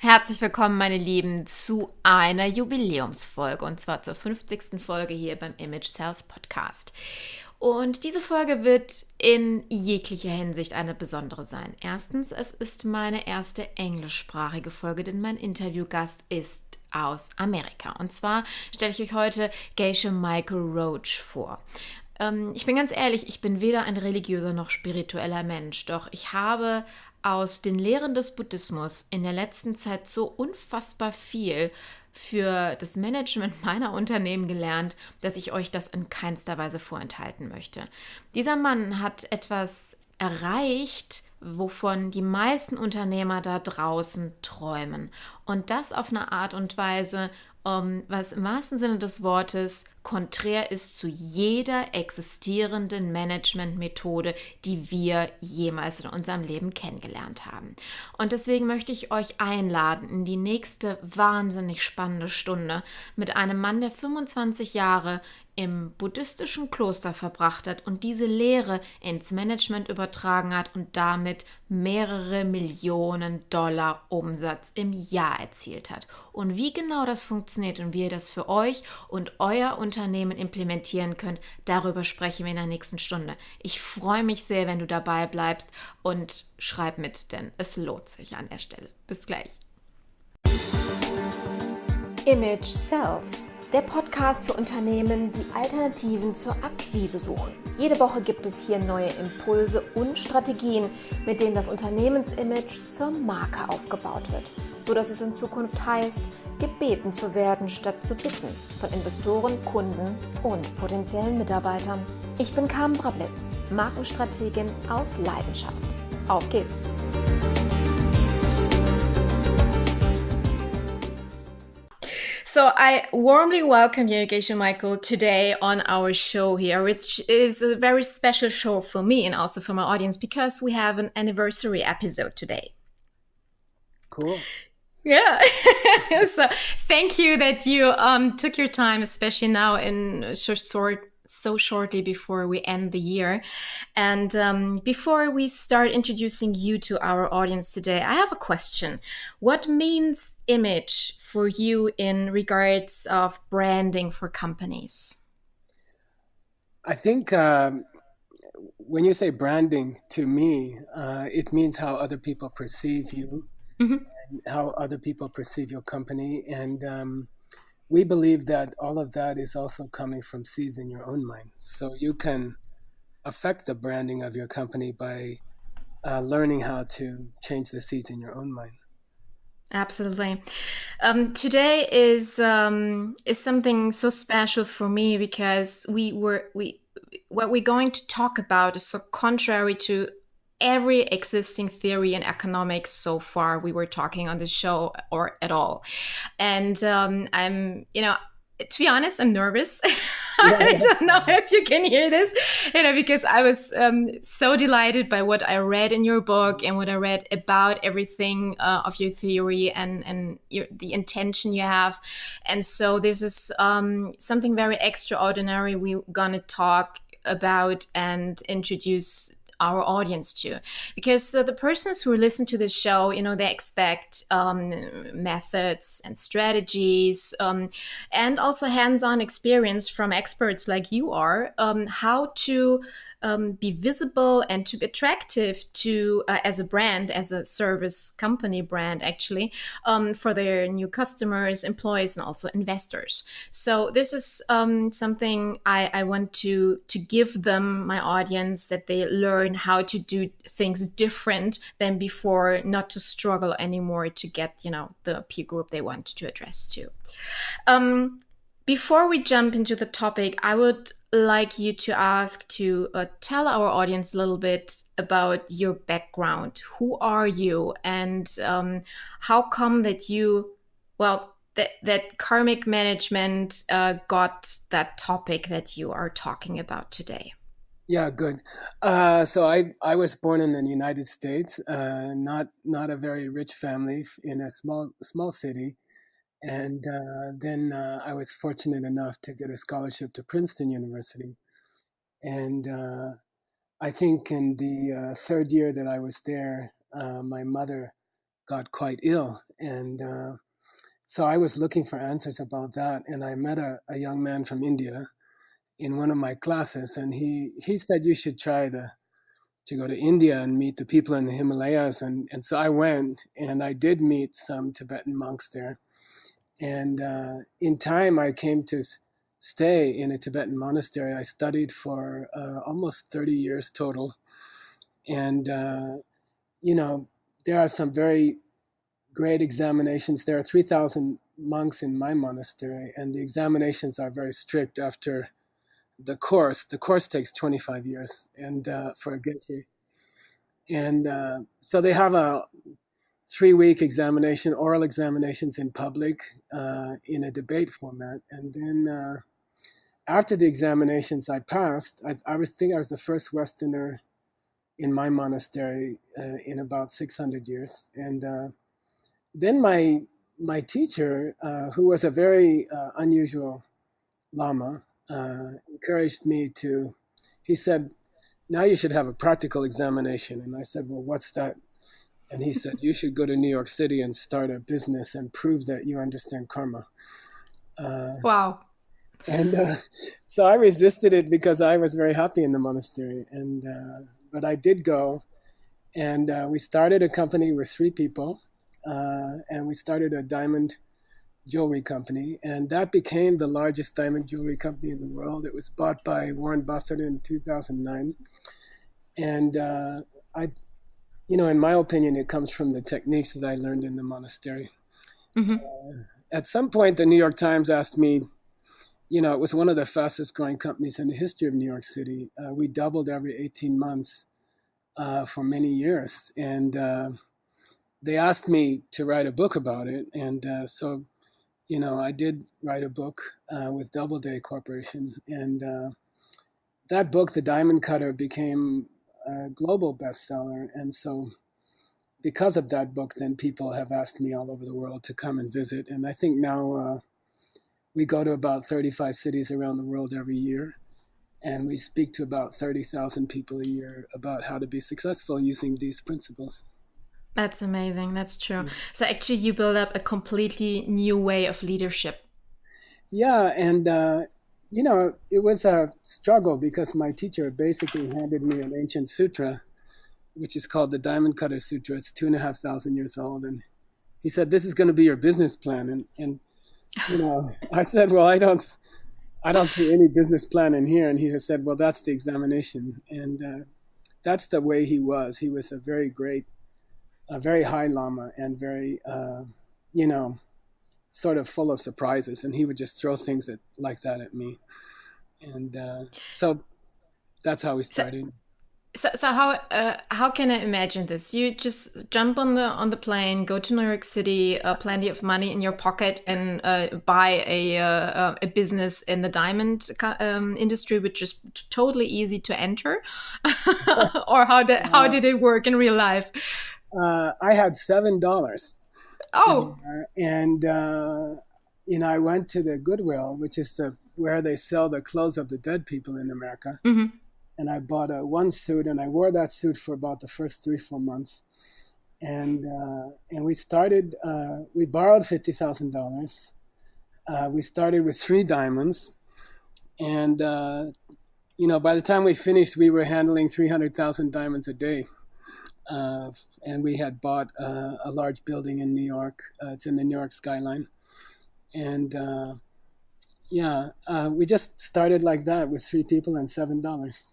Herzlich willkommen, meine Lieben, zu einer Jubiläumsfolge und zwar zur 50. Folge hier beim Image Sales Podcast. Und diese Folge wird in jeglicher Hinsicht eine besondere sein. Erstens, es ist meine erste englischsprachige Folge, denn mein Interviewgast ist aus Amerika. Und zwar stelle ich euch heute Geshe Michael Roach vor. Ich bin ganz ehrlich, ich bin weder ein religiöser noch spiritueller Mensch, doch ich habe aus den Lehren des Buddhismus in der letzten Zeit so unfassbar viel für das Management meiner Unternehmen gelernt, dass ich euch das in keinster Weise vorenthalten möchte. Dieser Mann hat etwas erreicht, wovon die meisten Unternehmer da draußen träumen. Und das auf eine Art und Weise, was im wahrsten Sinne des Wortes konträr ist zu jeder existierenden Managementmethode, die wir jemals in unserem Leben kennengelernt haben. Und deswegen möchte ich euch einladen in die nächste wahnsinnig spannende Stunde mit einem Mann, der 25 Jahre im buddhistischen Kloster verbracht hat und diese Lehre ins Management übertragen hat und damit mehrere Millionen Dollar Umsatz im Jahr erzielt hat. Und wie genau das funktioniert und wie ihr das für euch und euer Unternehmen implementieren könnt, darüber sprechen wir in der nächsten Stunde. Ich freue mich sehr, wenn du dabei bleibst und schreib mit, denn es lohnt sich an der Stelle. Bis gleich. Image Sales, der Podcast für Unternehmen, die Alternativen zur Akquise suchen. Jede Woche gibt es hier neue Impulse und Strategien, mit denen das Unternehmensimage zur Marke aufgebaut wird, sodass es in Zukunft heißt, gebeten zu werden statt zu bitten von Investoren, Kunden und potenziellen Mitarbeitern. Ich bin Carmen Brablitz, Markenstrategin aus Leidenschaft. Auf geht's! So I warmly welcome you, Geshe Michael, today on our show here, which is a very special show for me and also for my audience because we have an anniversary episode today. Cool. Yeah. So thank you that you took your time, especially now in so shortly before we end the year. And before we start introducing you to our audience today, I have a question. What means image for you in regards of branding for companies? I think when you say branding, to me, it means how other people perceive you, and how other people perceive your company. And we believe that all of that is also coming from seeds in your own mind. So you can affect the branding of your company by learning how to change the seeds in your own mind. Absolutely. Today is something so special for me because what we're going to talk about is so contrary to every existing theory in economics so far we were talking on the show or at all. And I'm, to be honest, I'm nervous. I don't know if you can hear this, because I was so delighted by what I read in your book and what I read about everything of your theory and the intention you have. And so this is something very extraordinary we're going to talk about and introduce our audience to, because the persons who listen to this show, they expect methods and strategies and also hands-on experience from experts like you are, how to be visible and to be attractive to as a brand, as a service company brand, actually, for their new customers, employees, and also investors. So this is something I want to give them, my audience, that they learn how to do things different than before, not to struggle anymore to get, the peer group they want to address to. Before we jump into the topic, I would like you to tell our audience a little bit about your background. Who are you, and how come that you, that karmic management got that topic that you are talking about today? Yeah, good. So I was born in the United States, not a very rich family, in a small city. And then I was fortunate enough to get a scholarship to Princeton University. And I think in the third year that I was there, my mother got quite ill. And so I was looking for answers about that. And I met a young man from India in one of my classes. And he said, you should try to go to India and meet the people in the Himalayas. And so I went, and I did meet some Tibetan monks there. And in time, I came to stay in a Tibetan monastery. I studied for almost 30 years total. And, there are some very great examinations. There are 3,000 monks in my monastery, and the examinations are very strict after the course. The course takes 25 years and for a Geshe. And so they have a 3-week examination, oral examinations in public in a debate format. And then after the examinations I passed, I was the first Westerner in my monastery in about 600 years. And then my teacher, who was a very unusual Lama, encouraged me to, he said, now you should have a practical examination. And I said, well, what's that? And he said, you should go to New York City and start a business and prove that you understand karma. Wow. And so I resisted it because I was very happy in the monastery. And but I did go, and we started a company with 3 people, and we started a diamond jewelry company, and that became the largest diamond jewelry company in the world. It was bought by Warren Buffett in 2009. And in my opinion, it comes from the techniques that I learned in the monastery. Mm-hmm. At some point, the New York Times asked me, it was one of the fastest growing companies in the history of New York City. We doubled every 18 months for many years. And they asked me to write a book about it. And so I did write a book with Doubleday Corporation. And that book, The Diamond Cutter, became a global bestseller. And so because of that book, then people have asked me all over the world to come and visit. And I think now we go to about 35 cities around the world every year. And we speak to about 30,000 people a year about how to be successful using these principles. That's amazing. That's true. So actually you build up a completely new way of leadership. Yeah. And, it was a struggle because my teacher basically handed me an ancient sutra, which is called the Diamond Cutter Sutra. It's 2,500 years old. And he said, this is going to be your business plan. And I said, well, I don't see any business plan in here. And he said, well, that's the examination. And that's the way he was. He was a very high Lama and very, sort of full of surprises. And he would just throw things like that at me. And so that's how we started. So how can I imagine this? You just jump on the plane, go to New York City, plenty of money in your pocket, and buy a business in the diamond industry, which is totally easy to enter. Or how did it work in real life? I had $7. Oh, and I went to the Goodwill, which is where they sell the clothes of the dead people in America. Mm-hmm. And I bought one suit, and I wore that suit for about the first 3-4 months. And we started. We borrowed $50,000. We started with 3 diamonds, and by the time we finished, we were handling 300,000 diamonds a day. And we had bought a large building in New York. It's in the New York skyline. And we just started like that with 3 people and $7.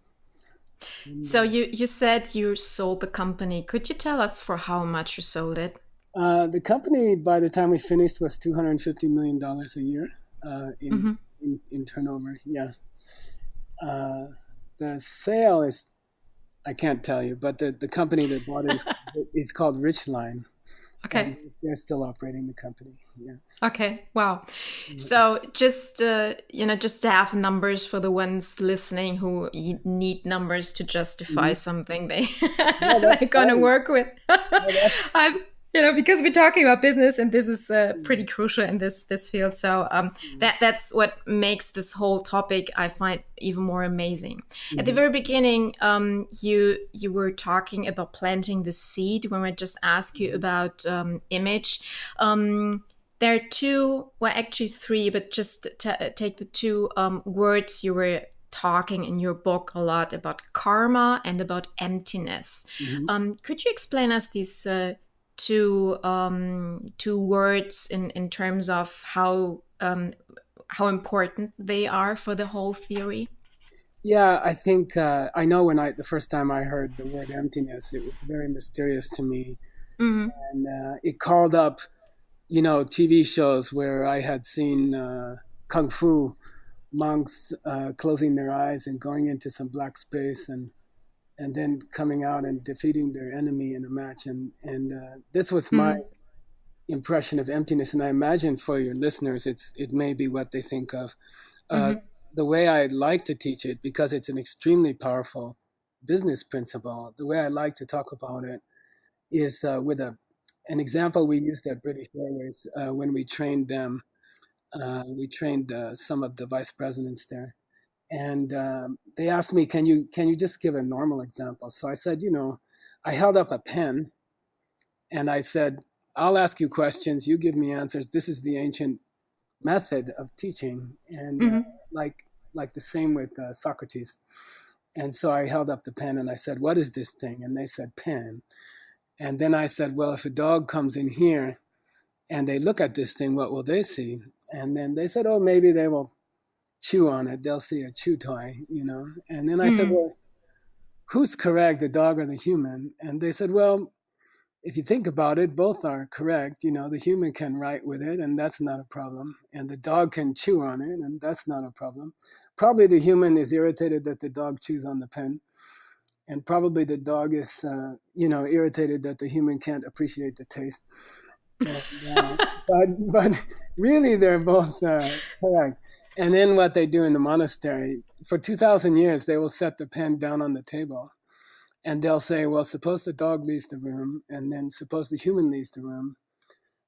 So you said you sold the company. Could you tell us for how much you sold it? The company, by the time we finished, was $250 million a year in turnover. Yeah. The sale is, I can't tell you, but the company that bought it is called Richline. Okay. They're still operating the company. Yeah. Okay. Wow. So just just to have numbers for the ones listening who need numbers to justify something they're going to work with. because we're talking about business, and this is pretty crucial in this field. So that's what makes this whole topic, I find, even more amazing. At the very beginning, you were talking about planting the seed when I just asked you about image. There are two, well, actually three, but just take the two words you were talking in your book a lot about: karma and about emptiness. Could you explain us these two words in terms of how important they are for the whole theory? Yeah, I think I know when the first time I heard the word emptiness, it was very mysterious to me, Mm-hmm. and it called up, TV shows where I had seen kung fu monks closing their eyes and going into some black space and then coming out and defeating their enemy in a match, and this was my impression of emptiness, and I imagine for your listeners, it may be what they think of. Uh, the way I like to teach it, because it's an extremely powerful business principle, the way I like to talk about it is with an example we used at British Airways when we trained them. We trained some of the vice presidents there, and they asked me, "Can you just give a normal example?" So I said, I held up a pen, and I said, "I'll ask you questions. You give me answers. This is the ancient method of teaching," and like the same with Socrates. And so I held up the pen and I said, "What is this thing?" And they said, "Pen." And then I said, "Well, if a dog comes in here and they look at this thing, what will they see?" And then they said, "Oh, maybe they will chew on it. They'll see a chew toy. And then I said, "Well, who's correct, the dog or the human?" And they said, "Well, if you think about it, both are correct. The human can write with it, and that's not a problem. And the dog can chew on it, and that's not a problem. Probably the human is irritated that the dog chews on the pen. And probably the dog is, irritated that the human can't appreciate the taste. And, but really, they're both correct." And then what they do in the monastery, for 2,000 years, they will set the pen down on the table. And they'll say, "Well, suppose the dog leaves the room, and then suppose the human leaves the room.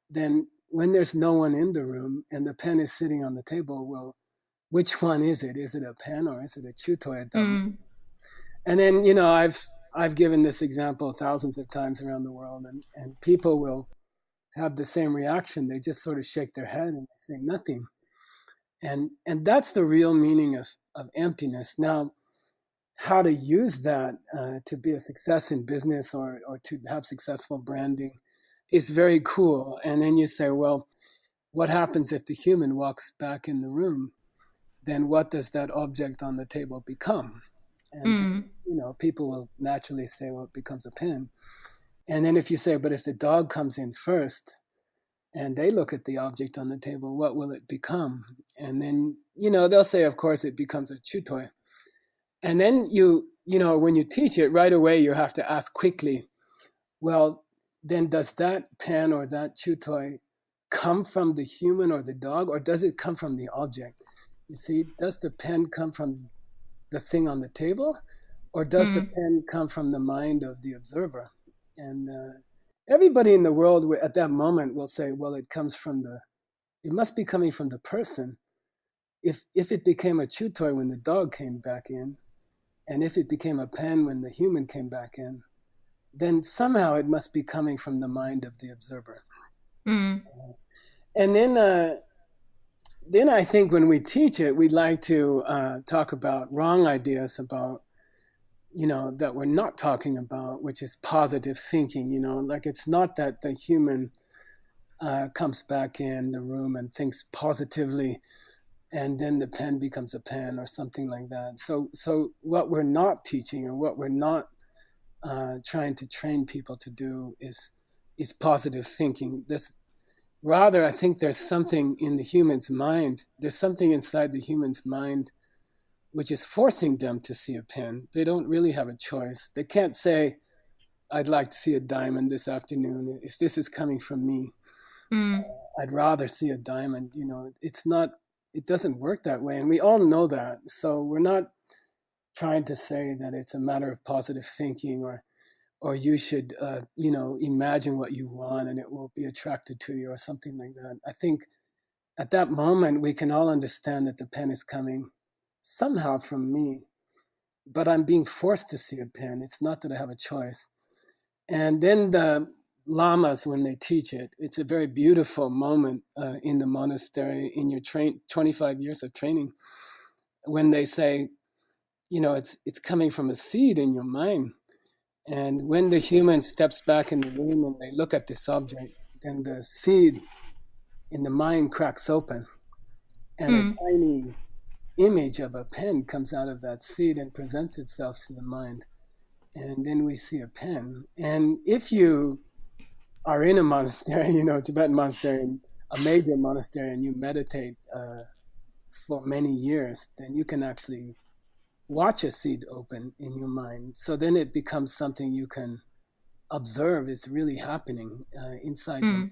Then when there's no one in the room and the pen is sitting on the table, well, which one is it? Is it a pen or is it a chew toy at that moment?" And then, I've given this example thousands of times around the world, and people will have the same reaction. They just sort of shake their head and say nothing. And that's the real meaning of emptiness. Now, how to use that to be a success in business or to have successful branding is very cool. And then you say, well, what happens if the human walks back in the room? Then what does that object on the table become? And people will naturally say, well, it becomes a pen. And then if you say, but if the dog comes in first and they look at the object on the table, what will it become? And then, they'll say, of course, it becomes a chew toy. And then when you teach it right away, you have to ask quickly, well, then does that pen or that chew toy come from the human or the dog, or does it come from the object? You see, does the pen come from the thing on the table, or does the pen come from the mind of the observer? And everybody in the world at that moment will say, well, it must be coming from the person. If it became a chew toy when the dog came back in, and if it became a pen when the human came back in, then somehow it must be coming from the mind of the observer. And then I think when we teach it, we'd like to talk about wrong ideas about, that we're not talking about, which is positive thinking. Like it's not that the human comes back in the room and thinks positively, and then the pen becomes a pen or something like that. So what we're not teaching, or what we're not trying to train people to do is positive thinking. Rather, I think there's something in the human's mind. There's something inside the human's mind which is forcing them to see a pen. They don't really have a choice. They can't say, "I'd like to see a diamond this afternoon. If this is coming from me, I'd rather see a diamond." It doesn't work that way. And we all know that. So we're not trying to say that it's a matter of positive thinking, or you should, imagine what you want and it will be attracted to you, or something like that. I think at that moment, we can all understand that the pen is coming somehow from me, but I'm being forced to see a pen. It's not that I have a choice. And then the lamas, when they teach it, it's a very beautiful moment in the monastery in your 25 years of training, when they say, it's coming from a seed in your mind. And when the human steps back in the room and they look at this object, then the seed in the mind cracks open, and a tiny image of a pen comes out of that seed and presents itself to the mind. And then we see a pen. And if you are in a monastery, Tibetan monastery, a major monastery, and you meditate for many years, then you can actually watch a seed open in your mind. So then it becomes something you can observe is really happening inside your mind.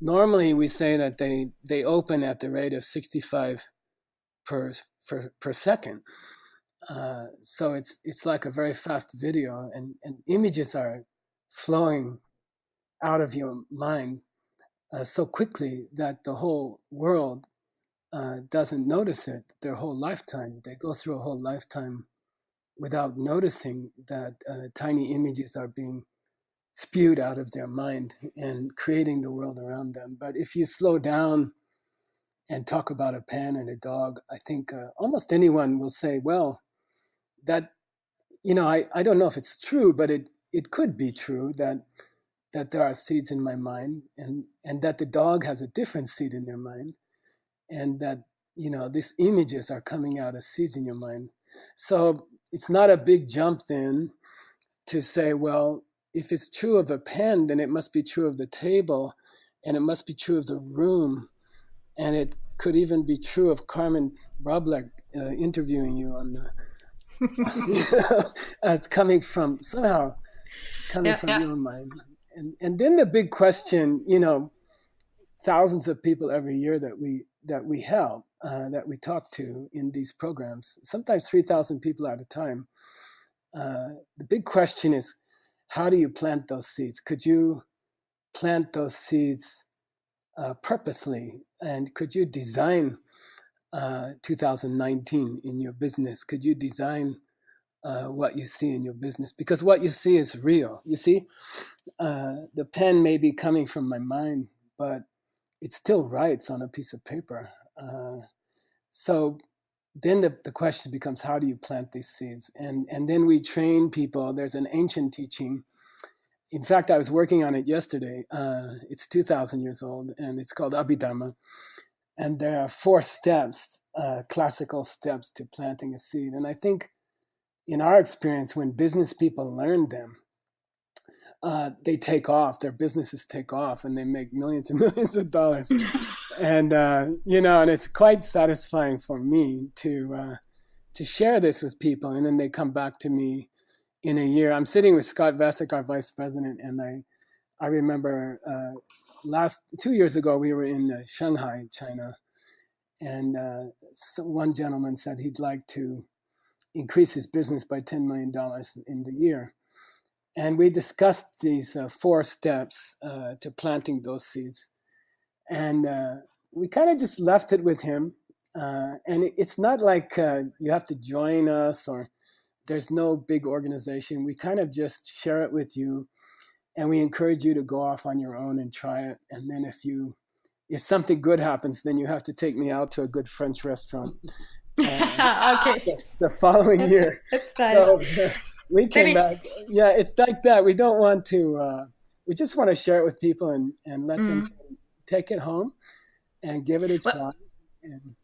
Normally, we say that they open at the rate of 65 per second. So it's like a very fast video, and images are flowing out of your mind so quickly that the whole world doesn't notice it their whole lifetime. They go through a whole lifetime without noticing that tiny images are being spewed out of their mind and creating the world around them. But if you slow down and talk about a pen and a dog, I think almost anyone will say, well, that, I don't know if it's true, but it could be true that there are seeds in my mind, and that the dog has a different seed in their mind, and that, these images are coming out of seeds in your mind. So it's not a big jump then to say, well, if it's true of a pen, then it must be true of the table, and it must be true of the room, and it could even be true of Carmen Broblek interviewing you on the coming from your mind. And then the big question, thousands of people every year that we help, that we talk to in these programs, sometimes 3,000 people at a time. The big question is, how do you plant those seeds? Could you plant those seeds purposely? And could you design 2019 in your business? Could you design what you see in your business? Because what you see is real. You see, the pen may be coming from my mind, but it still writes on a piece of paper. So then the question becomes, how do you plant these seeds? And then we train people. There's an ancient teaching. In fact, I was working on it yesterday. It's 2,000 years old, and it's called Abhidharma. And there are 4 steps, classical steps to planting a seed. And I think in our experience, when business people learn them, they take off, their businesses take off, and they make millions and millions of dollars. And, and it's quite satisfying for me to share this with people. And then they come back to me in a year. I'm sitting with Scott Vasick, our vice president, and I remember 2 years ago, we were in Shanghai, China, and one gentleman said he'd like to increase his business by $10 million in the year. And we discussed these 4 steps to planting those seeds. And we kind of just left it with him. And it's not like you have to join us, or there's no big organization. We kind of just share it with you, and we encourage you to go off on your own and try it. And then if something good happens, then you have to take me out to a good French restaurant. Okay. The following year. That's nice. So we came back. Yeah, it's like that. We don't want to, we just want to share it with people and let them take it home and give it a try.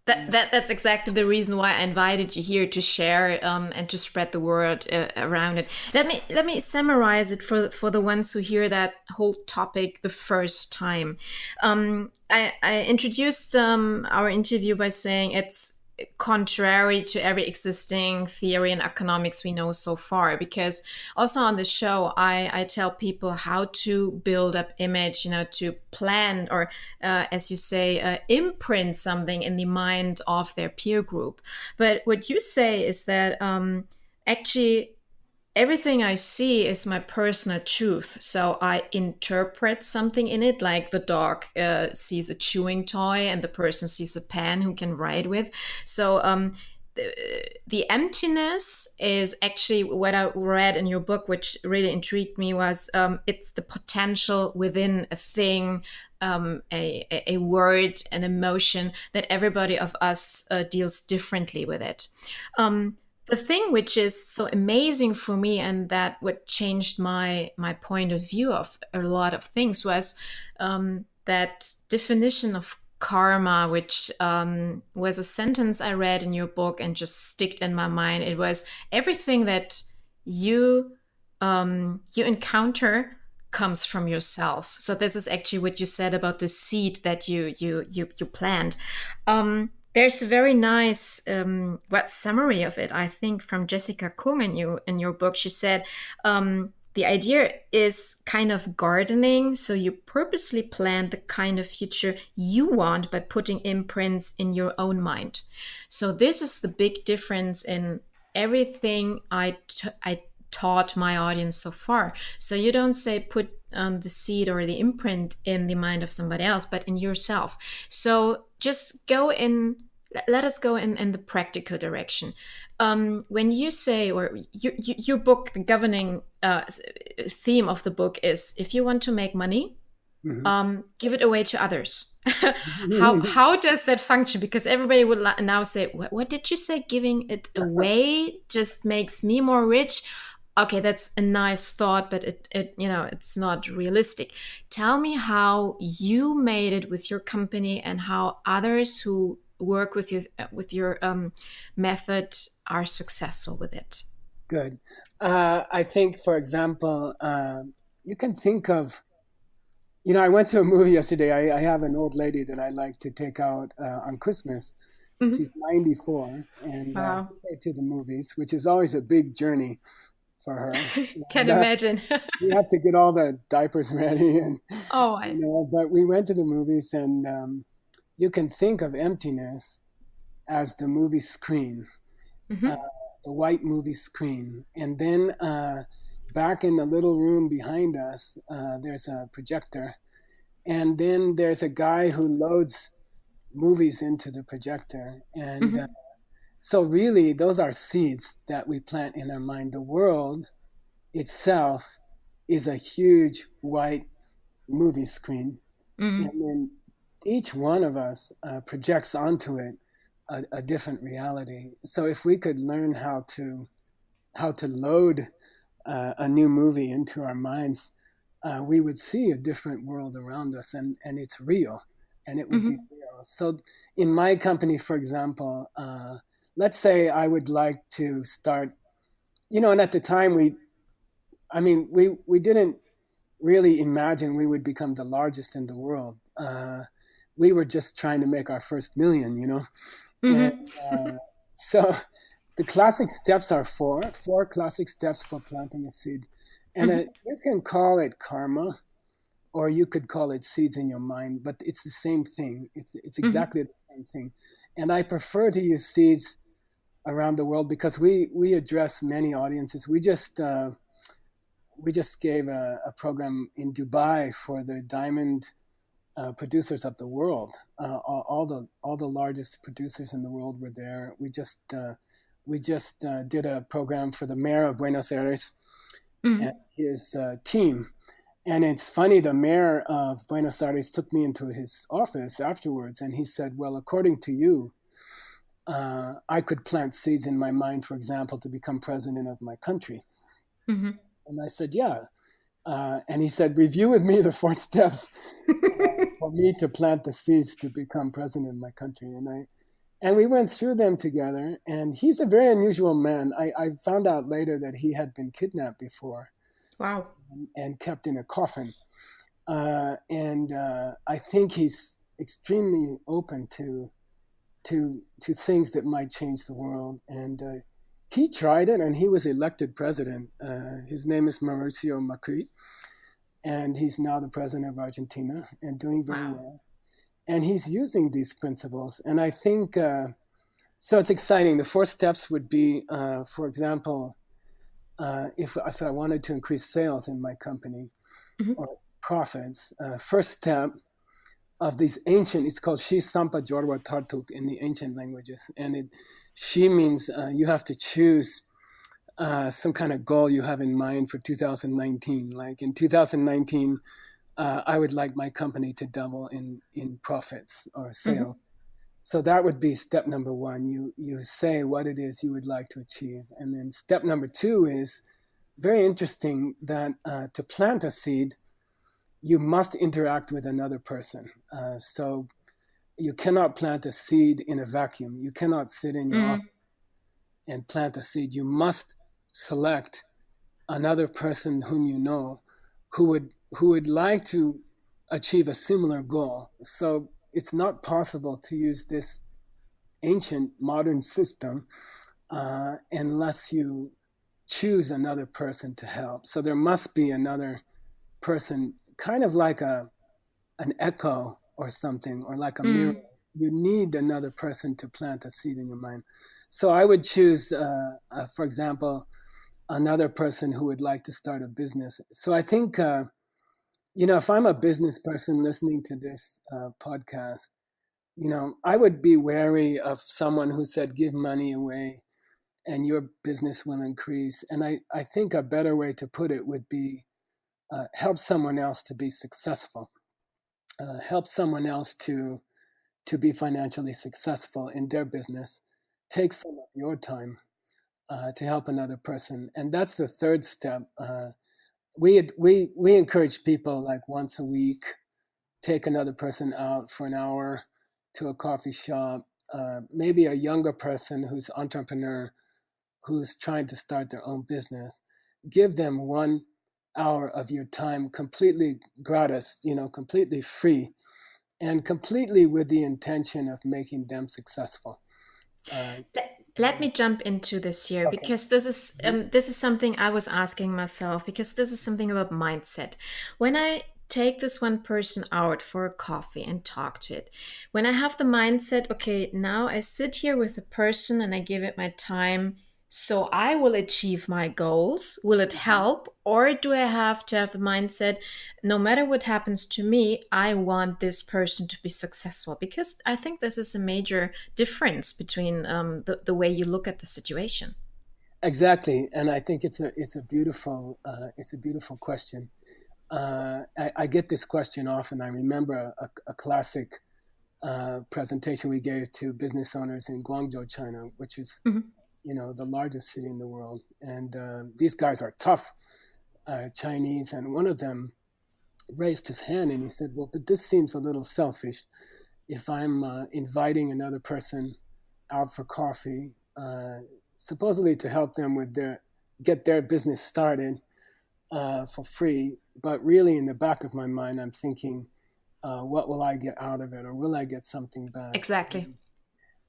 That's exactly the reason why I invited you here, to share and to spread the word around it. Let me summarize it for the ones who hear that whole topic the first time. I introduced our interview by saying it's contrary to every existing theory in economics we know so far, because also on the show I tell people how to build up image, to plan, or as you say, imprint something in the mind of their peer group. But what you say is that actually everything I see is my personal truth. So I interpret something in it, like the dog sees a chewing toy and the person sees a pen who can write with. So the emptiness is actually what I read in your book, which really intrigued me, was it's the potential within a thing, a word, an emotion, that everybody of us deals differently with it. The thing which is so amazing for me, and that what changed my point of view of a lot of things, was that definition of karma, which was a sentence I read in your book and just sticked in my mind. It was everything that you you encounter comes from yourself. So this is actually what you said about the seed that you plant. There's a very nice summary of it, I think, from Jessica Kung in your book. She said the idea is kind of gardening. So you purposely plant the kind of future you want by putting imprints in your own mind. So this is the big difference in everything I taught my audience so far. So you don't say put the seed or the imprint in the mind of somebody else, but in yourself. So just let us go in the practical direction. When you say, or your book, the governing theme of the book is, if you want to make money, give it away to others. How does that function? Because everybody would now say, what did you say? Giving it away just makes me more rich. Okay, that's a nice thought, but it it's not realistic. Tell me how you made it with your company, and how others who work with your method are successful with it. Good. I think, for example, you can think of, I went to a movie yesterday. I have an old lady that I like to take out on Christmas. Mm-hmm. She's 94, and wow. take her to the movies, which is always a big journey for her. Can imagine. We have to get all the diapers ready, and oh, but we went to the movies, and you can think of emptiness as the movie screen, mm-hmm. The white movie screen, and then back in the little room behind us, there's a projector, and then there's a guy who loads movies into the projector, and mm-hmm. So really, those are seeds that we plant in our mind. The world itself is a huge white movie screen. Mm-hmm. And then each one of us projects onto it a different reality. So if we could learn how to load a new movie into our minds, we would see a different world around us, and it's real, and it would mm-hmm. be real. So in my company, for example, let's say I would like to start, and at the time we didn't really imagine we would become the largest in the world. We were just trying to make our first million, Mm-hmm. And so the classic steps are four classic steps for planting a seed. And mm-hmm. you can call it karma, or you could call it seeds in your mind, but it's the same thing. It's exactly the same thing. And I prefer to use seeds around the world because we address many audiences. We just gave a program in Dubai for the diamond producers of the world. All the largest producers in the world were there. We just did a program for the mayor of Buenos Aires and his team. And it's funny, the mayor of Buenos Aires took me into his office afterwards, and he said, well, according to you, I could plant seeds in my mind, for example, to become president of my country. Mm-hmm. And I said, yeah. And he said, review with me the 4 steps for me to plant the seeds to become president of my country. And we went through them together. And he's a very unusual man. I found out later that he had been kidnapped before. Wow. And kept in a coffin. And I think he's extremely open to things that might change the world. And he tried it, and he was elected president. His name is Mauricio Macri, and he's now the president of Argentina and doing very well. And he's using these principles. And I think, so it's exciting. The 4 steps would be, for example, if I wanted to increase sales in my company Mm-hmm. or profits, first step of these ancient, it's called Shi Sampa Jorwa Tartuk in the ancient languages. And Shi means you have to choose some kind of goal you have in mind for 2019. Like in 2019, I would like my company to double in profits or sales. Mm-hmm. So that would be step number one. You say what it is you would like to achieve. And then step number two is very interesting, that to plant a seed, you must interact with another person. So you cannot plant a seed in a vacuum. You cannot sit in your office and plant a seed. You must select another person whom you know who would like to achieve a similar goal. So it's not possible to use this ancient modern system unless you choose another person to help. So there must be another person, kind of like an echo or something, or like a mirror. You need another person to plant a seed in your mind. So I would choose, for example, another person who would like to start a business. So I think, if I'm a business person listening to this podcast, I would be wary of someone who said, give money away and your business will increase. And I think a better way to put it would be help someone else to be successful, help someone else to be financially successful in their business. Take some of your time to help another person. And that's the third step. We encourage people, like, once a week, take another person out for an hour to a coffee shop, maybe a younger person who's entrepreneur, who's trying to start their own business. Give them 1 hour of your time, completely gratis, completely free, and completely with the intention of making them successful. Let me jump into this here, Okay. because this is something I was asking myself, because this is something about mindset. When I take this one person out for a coffee and talk to it, when I have the mindset, okay, now I sit here with a person and I give it my time, so I will achieve my goals. Will it help? Or do I have to have the mindset, no matter what happens to me, I want this person to be successful? Because I think this is a major difference between the way you look at the situation. Exactly, and I think it's a beautiful question. I get this question often. I remember a classic presentation we gave to business owners in Guangzhou, China, which is the largest city in the world. And these guys are tough Chinese, and one of them raised his hand and he said, well, but this seems a little selfish. If I'm inviting another person out for coffee, supposedly to help them get their business started for free, but really in the back of my mind, I'm thinking, what will I get out of it, or will I get something back? Exactly.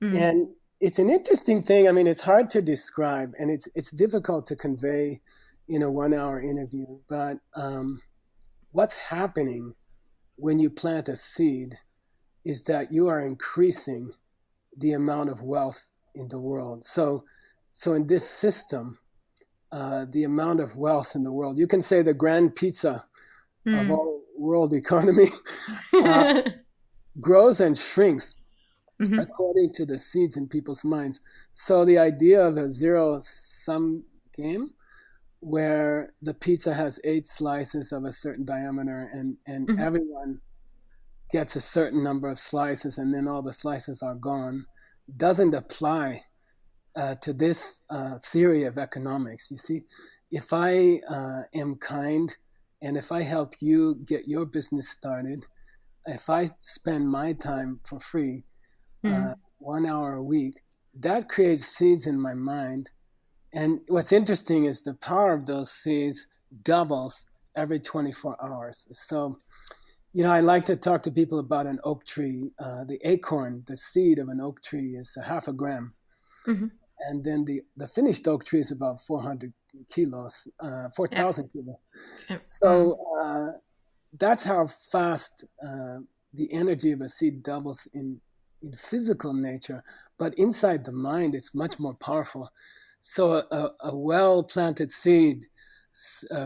And it's an interesting thing. I mean, it's hard to describe, and it's difficult to convey in a 1 hour interview. But what's happening when you plant a seed is that you are increasing the amount of wealth in the world. So in this system, the amount of wealth in the world, you can say the grand pizza of all world economy, grows and shrinks according to the seeds in people's minds. So the idea of a zero-sum game, where the pizza has 8 slices of a certain diameter, and everyone gets a certain number of slices, and then all the slices are gone, doesn't apply to this theory of economics. You see, if I am kind, and if I help you get your business started, if I spend my time for free, 1 hour a week, that creates seeds in my mind. And what's interesting is the power of those seeds doubles every 24 hours. So, I like to talk to people about an oak tree. The acorn, the seed of an oak tree, is a half a gram. And then the finished oak tree is about 400 kilos, 4,000 kilos. So that's how fast the energy of a seed doubles in physical nature. But inside the mind, it's much more powerful. So a well-planted seed,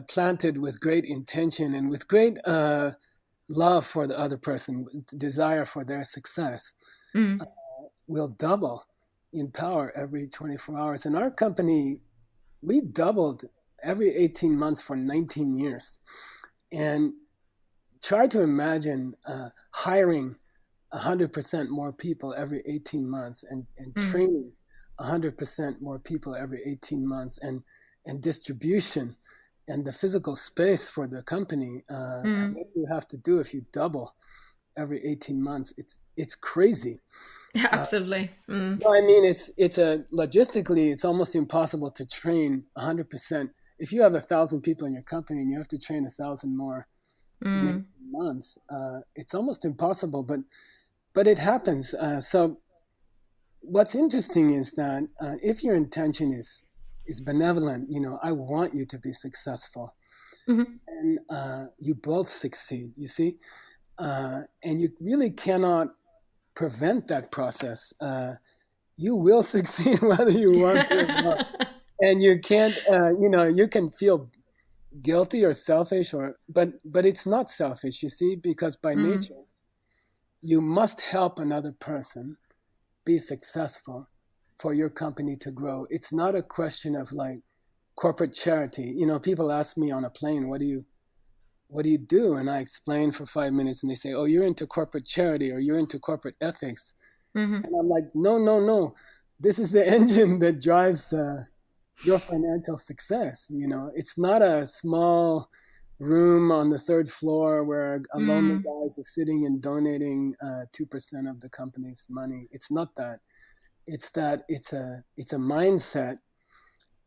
planted with great intention and with great love for the other person, desire for their success, will double in power every 24 hours. And our company, we doubled every 18 months for 19 years. And try to imagine hiring 100% more people every 18 months and training 100% more people every 18 months and distribution and the physical space for the company. What you have to do if you double every 18 months, it's crazy. Yeah, absolutely. No, I mean, it's logistically, it's almost impossible to train 100%. If you have 1,000 people in your company and you have to train 1,000 more in 18 months, it's almost impossible, but it happens. So what's interesting is that if your intention is benevolent, I want you to be successful, and you both succeed, you see, and you really cannot prevent that process. You will succeed whether you want to or not. And you can't, you can feel guilty or selfish, but it's not selfish, you see, because by nature, you must help another person be successful for your company to grow. It's not a question of like corporate charity. People ask me on a plane, what do you do? And I explain for 5 minutes and they say, oh, you're into corporate charity or you're into corporate ethics. And I'm like, no. This is the engine that drives your financial success. It's not a small room on the third floor where a lonely guy is sitting and donating 2% of the company's money. It's not that. It's that it's a mindset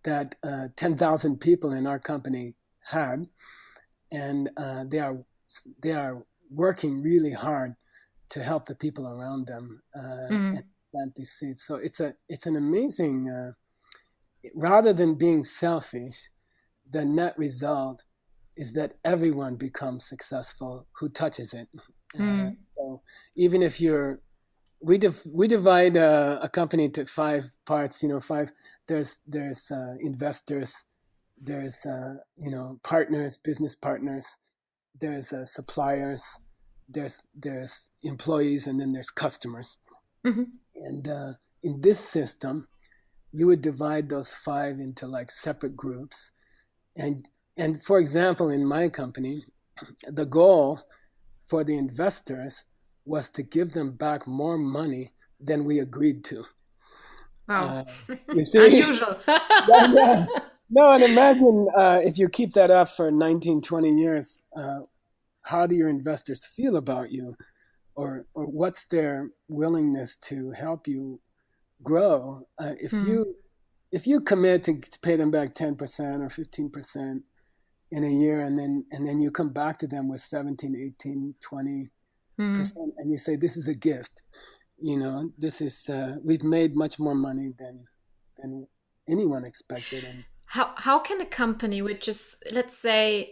that 10,000 people in our company had, and they are working really hard to help the people around them and plant these seeds. So it's an amazing. Rather than being selfish, the net result is that everyone becomes successful who touches it. So even if we divide a company into 5 parts. Five. There's investors, there's partners, business partners, there's suppliers, there's employees, and then there's customers. And in this system, you would divide those 5 into like separate groups. And for example, in my company, the goal for the investors was to give them back more money than we agreed to. Wow. You see? Unusual. Yeah. No, and imagine if you keep that up for 19, 20 years, how do your investors feel about you? Or what's their willingness to help you grow? If you commit to pay them back 10% or 15% in a year, and then you come back to them with 17, 18, 20%, and you say, this is a gift. This is, we've made much more money than anyone expected. And how can a company which is, let's say,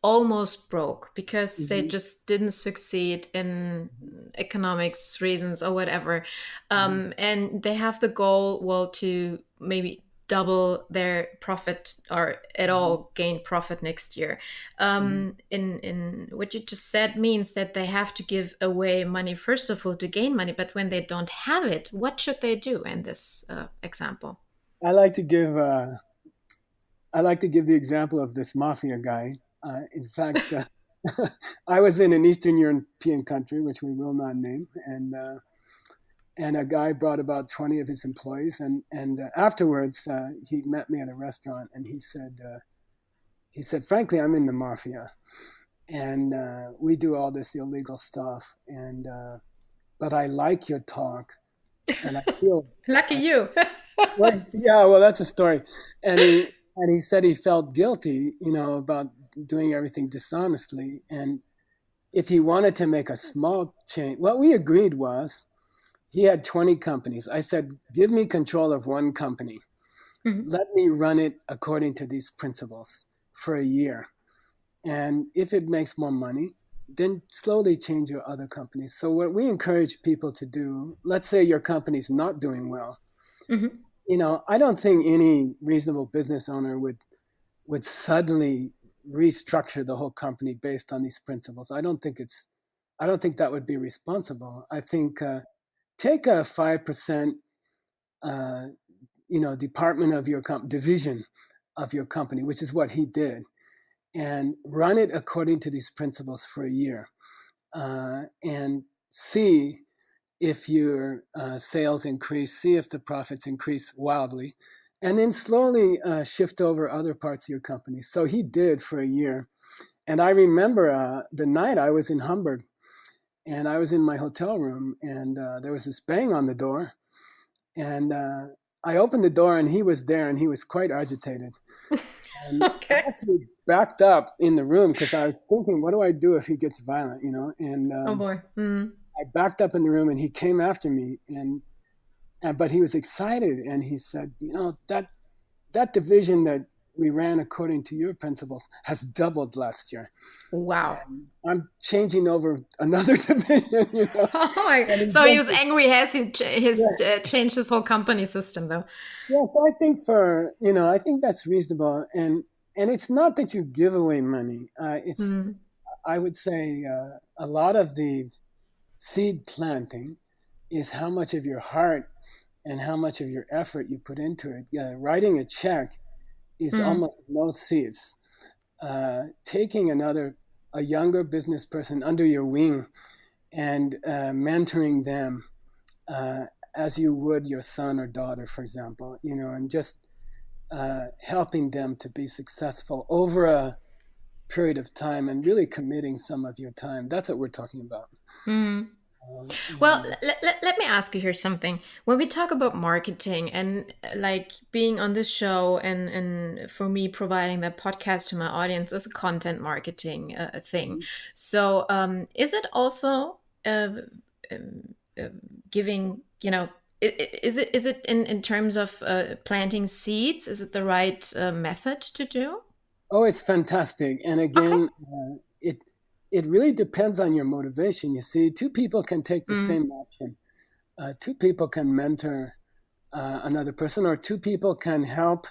almost broke because they just didn't succeed in economics reasons or whatever, and they have the goal, well, to maybe double their profit or at all gain profit next year. In what you just said means that they have to give away money first of all to gain money, but when they don't have it, what should they do in this example? I like to give the example of this mafia guy. In fact, I was in an Eastern European country, which we will not name, and a guy brought about 20 of his employees, and afterwards he met me at a restaurant, and he said, frankly, I'm in the mafia, and we do all this illegal stuff, and but I like your talk, and I feel lucky you. Well, that's a story, and he said he felt guilty, about doing everything dishonestly, and if he wanted to make a small change, what we agreed was, he had 20 companies. I said, give me control of one company. Let me run it according to these principles for a year. And if it makes more money, then slowly change your other companies. So what we encourage people to do, let's say your company's not doing well, I don't think any reasonable business owner would suddenly restructure the whole company based on these principles. I don't think that would be responsible. I think take a 5%, department of your division of your company, which is what he did, and run it according to these principles for a year, and see if your sales increase, see if the profits increase wildly, and then slowly shift over other parts of your company. So he did for a year. And I remember the night I was in Hamburg, and I was in my hotel room, and there was this bang on the door. And I opened the door, and he was there, and he was quite agitated. And I Okay. actually backed up in the room because I was thinking, what do I do if he gets violent, And Oh boy. I backed up in the room, and he came after me, but he was excited, and he said, that division that we ran according to your principles has doubled last year. Wow. And I'm changing over another division, Oh my. And So he was angry. Has he yeah, changed his whole company system though? yeah. So I think I think that's reasonable, and it's not that you give away money. I would say a lot of the seed planting is how much of your heart and how much of your effort you put into it. Writing a check is Mm. almost no seeds. Taking a younger business person under your wing and mentoring them as you would your son or daughter, for example, and just helping them to be successful over a period of time and really committing some of your time. That's what we're talking about. Mm. Well, And let me ask you here something. When we talk about marketing and like being on this show and for me providing that podcast to my audience is a content marketing thing. So is it also giving, is it in terms of planting seeds? Is it the right method to do? oh, it's fantastic. And Okay. again, it really depends on your motivation. You see, two people can take the Mm, same action. Two people can mentor another person, or two people can help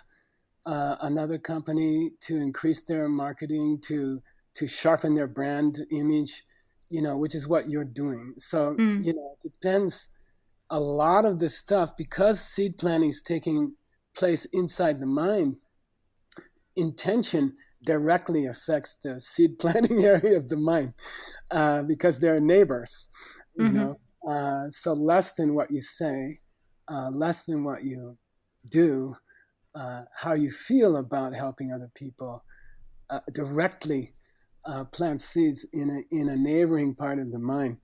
another company to increase their marketing, to sharpen their brand image, which is what you're doing. So, mm, it depends a lot of this stuff because seed planting is taking place inside the mind. Intention directly affects the seed planting area of the mind because they're neighbors, you mm-hmm, know. So less than what you say, less than what you do, how you feel about helping other people directly plants seeds in a neighboring part of the mind.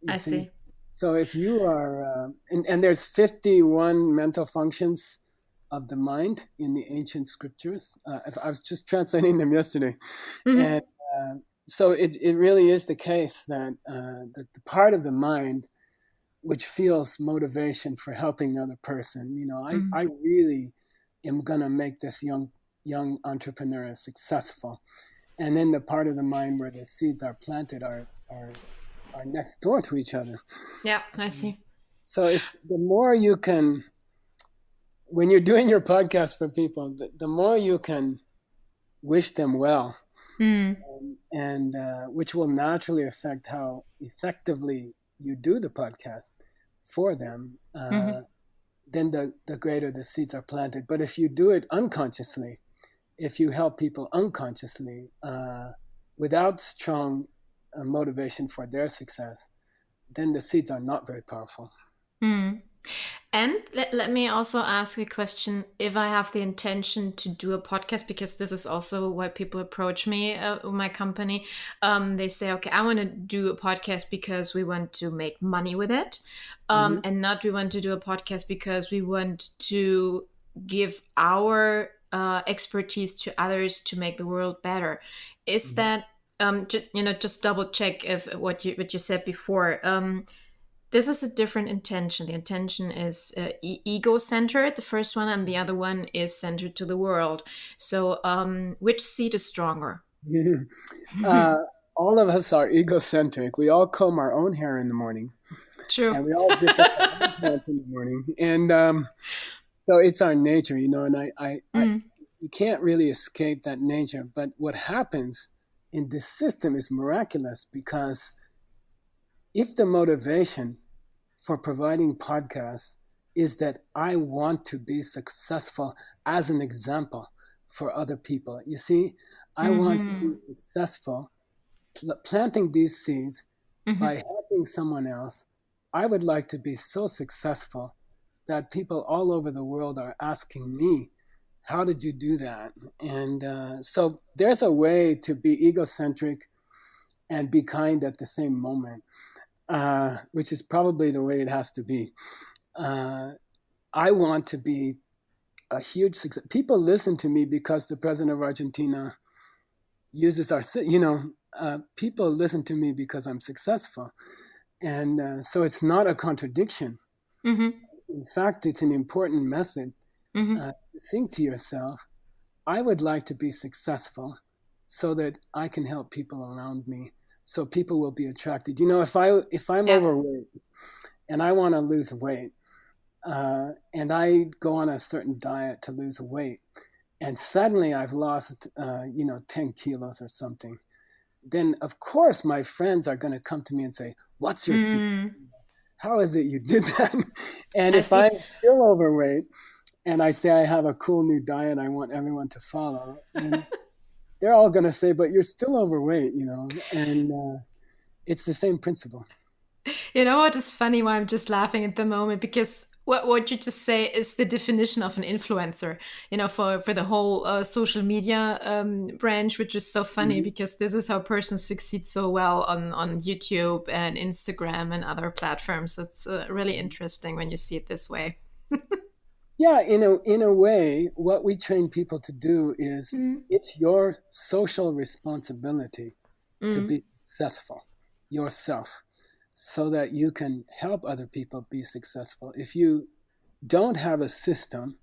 You I see, see. so if you are, and there's 51 mental functions of the mind in the ancient scriptures. I was just translating them yesterday, Mm-hmm, and so it really is the case that the part of the mind which feels motivation for helping another person. mm-hmm. I really am gonna make this young entrepreneur successful. And then the part of the mind where the seeds are planted are next door to each other. Yeah, I see. So if the more you can, when you're doing your podcast for people, the more you can wish them well, Mm, and which will naturally affect how effectively you do the podcast for them, mm-hmm. then the greater the seeds are planted. But if you do it unconsciously, if you help people unconsciously, without strong motivation for their success, then the seeds are not very powerful. Mm. And let me also ask a question if I have the intention to do a podcast, because this is also why people approach me, my company. They say, okay, I want to do a podcast because we want to make money with it. Mm-hmm. And not we want to do a podcast because we want to give our expertise to others to make the world better. Is Mm-hmm. that, just double check if what you said before. This is a different intention. The intention is ego centered, the first one, and the other one is centered to the world. So, which seed is stronger? uh, all of us are egocentric. We all comb our own hair in the morning, True. and we all zip up our own pants in the morning. And So it's our nature, and I Mm. you can't really escape that nature. But what happens in this system is miraculous, because if the motivation for providing podcasts is that I want to be successful as an example for other people. You see, I want to be Mm-hmm. successful planting these seeds by Mm-hmm. helping someone else. I would like to be so successful that people all over the world are asking me, how did you do that? And so there's a way to be egocentric and be kind at the same moment, which is probably the way it has to be. Uh, I want to be a huge success. People listen to me because the president of Argentina uses our, people listen to me because I'm successful. And so it's not a contradiction. Mm-hmm. In fact, it's an important method Mm-hmm. to think to yourself, I would like to be successful so that I can help people around me. So people will be attracted. If I'm Yeah. overweight and I want to lose weight, and I go on a certain diet to lose weight, and suddenly I've lost, 10 kilos or something, then of course my friends are going to come to me and say, what's your secret? Mm. How is it you did that? And I if see. I'm still overweight and I say I have a cool new diet I want everyone to follow, then they're all going to say, but you're still overweight, and it's the same principle. You know what is funny? Why I'm just laughing at the moment, because what you just say is the definition of an influencer. For the whole social media branch, which is so funny, Mhm. because this is how persons succeed so well on YouTube and Instagram and other platforms. It's really interesting when you see it this way. Yeah, in a way, what we train people to do is Mm. it's your social responsibility to Mm. be successful yourself so that you can help other people be successful. If you don't have a system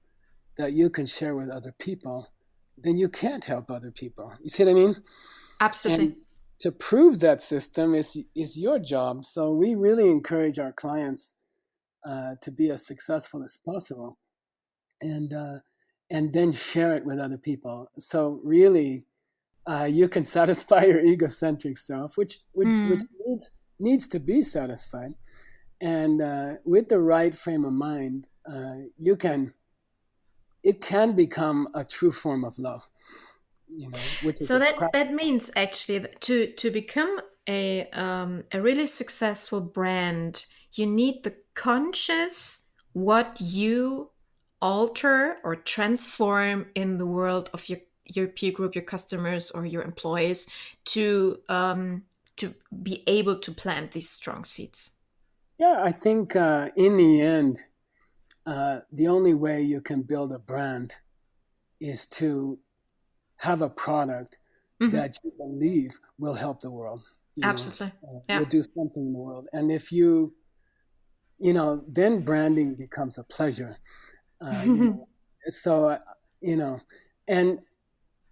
that you can share with other people, then you can't help other people. You see what I mean? Absolutely. And to prove that system is your job. So we really encourage our clients to be as successful as possible, and then share it with other people. So really, you can satisfy your egocentric self, which Mm. needs to be satisfied, and with the right frame of mind, it can become a true form of love, which is So a that means actually that to become a really successful brand, you need the conscious what you alter or transform in the world of your peer group, your customers, or your employees to be able to plant these strong seeds. Yeah, I think in the end, the only way you can build a brand is to have a product Hmm. that you believe will help the world, Absolutely. Yeah. will do something in the world. And if then branding becomes a pleasure, uh, you know. So, you know, and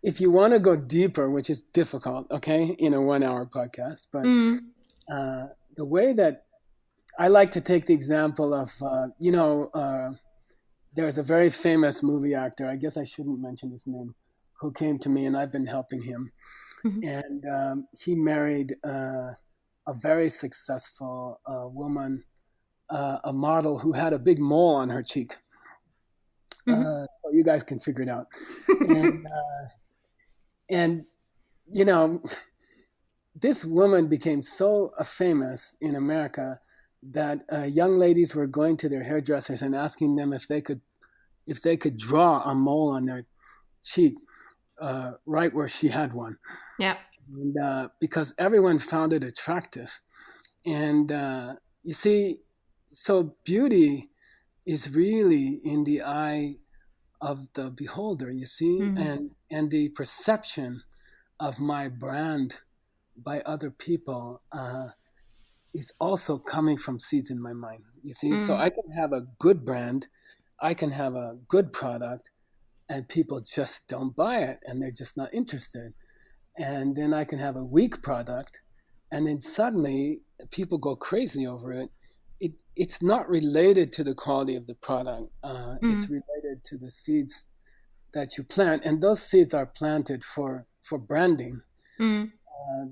if you want to go deeper, which is difficult, okay, in a 1 hour podcast, but Mm. the way that I like to take the example of, there's a very famous movie actor, I guess I shouldn't mention his name, who came to me and I've been helping him. Mhm. And he married a very successful woman, a model who had a big mole on her cheek. Mhm. So you guys can figure it out. And, and you know, this woman became so famous in America that young ladies were going to their hairdressers and asking them if they could draw a mole on their cheek right where she had one, Yeah. and because everyone found it attractive. And you see, so beauty is really in the eye of the beholder. You see, Mm. and the perception of my brand by other people is also coming from seeds in my mind. You see, so Mm. I can have a good brand, I can have a good product, and people just don't buy it, and they're just not interested. And then I can have a weak product, and then suddenly people go crazy over it, it's not related to the quality of the product. It's related to the seeds that you plant, and those seeds are planted for branding.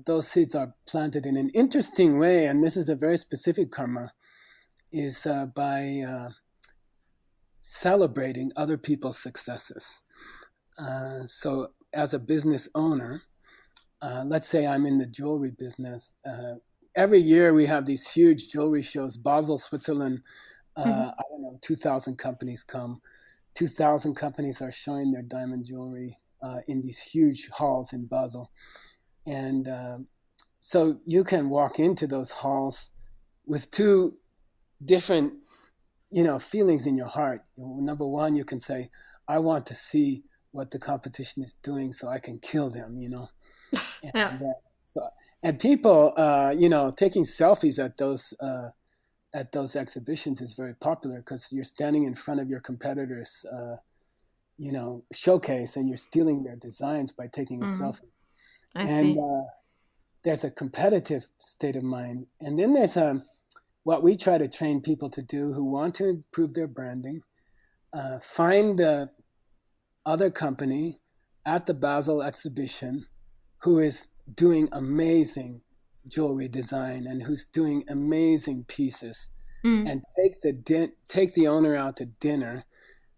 Those seeds are planted in an interesting way, and this is a very specific karma, is by celebrating other people's successes. So as a business owner, let's say I'm in the jewelry business. Every year we have these huge jewelry shows. Basel, Switzerland, I don't know, 2,000 companies come. 2,000 companies are showing their diamond jewelry in these huge halls in Basel. And so you can walk into those halls with two different, feelings in your heart. Number one, you can say, I want to see what the competition is doing so I can kill them, And, Yeah. and people, taking selfies at those exhibitions is very popular because you're standing in front of your competitors, showcase, and you're stealing their designs by taking a selfie. I And see. There's a competitive state of mind. And then there's what we try to train people to do who want to improve their branding. Find the other company at the Basel exhibition who is doing amazing jewelry design and who's doing amazing pieces, and take the owner out to dinner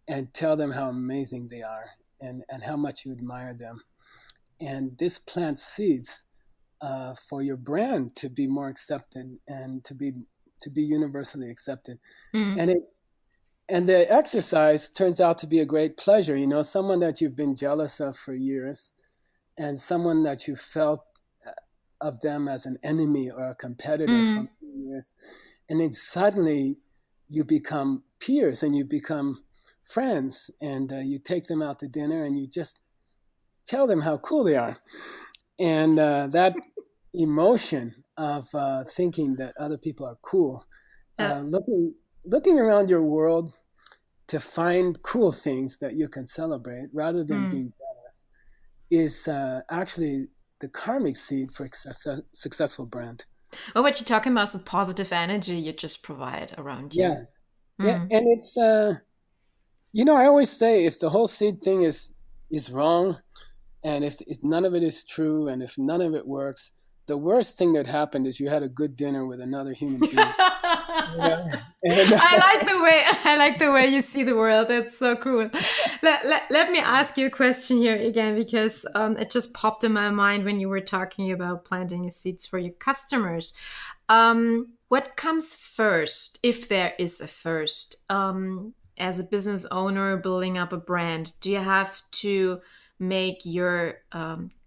and tell them how amazing they are and how much you admire them. And this plants seeds for your brand to be more accepted and to be universally accepted. And the exercise turns out to be a great pleasure. Someone that you've been jealous of for years, and someone that you felt of them as an enemy or a competitor for years, and then suddenly you become peers and you become friends, and you take them out to dinner and you just tell them how cool they are. And that emotion of thinking that other people are cool, looking around your world to find cool things that you can celebrate rather than being jealous, is actually the karmic seed for successful brand. Oh, what you're talking about is the positive energy you just provide around you. Yeah, and it's I always say, if the whole seed thing is wrong, and if none of it is true, and if none of it works, the worst thing that happened is you had a good dinner with another human being. I like the way you see the world. That's so cool. Let me ask you a question here again, because it just popped in my mind when you were talking about planting seeds for your customers. What comes first, if there is a first, as a business owner building up a brand? Do you have to make your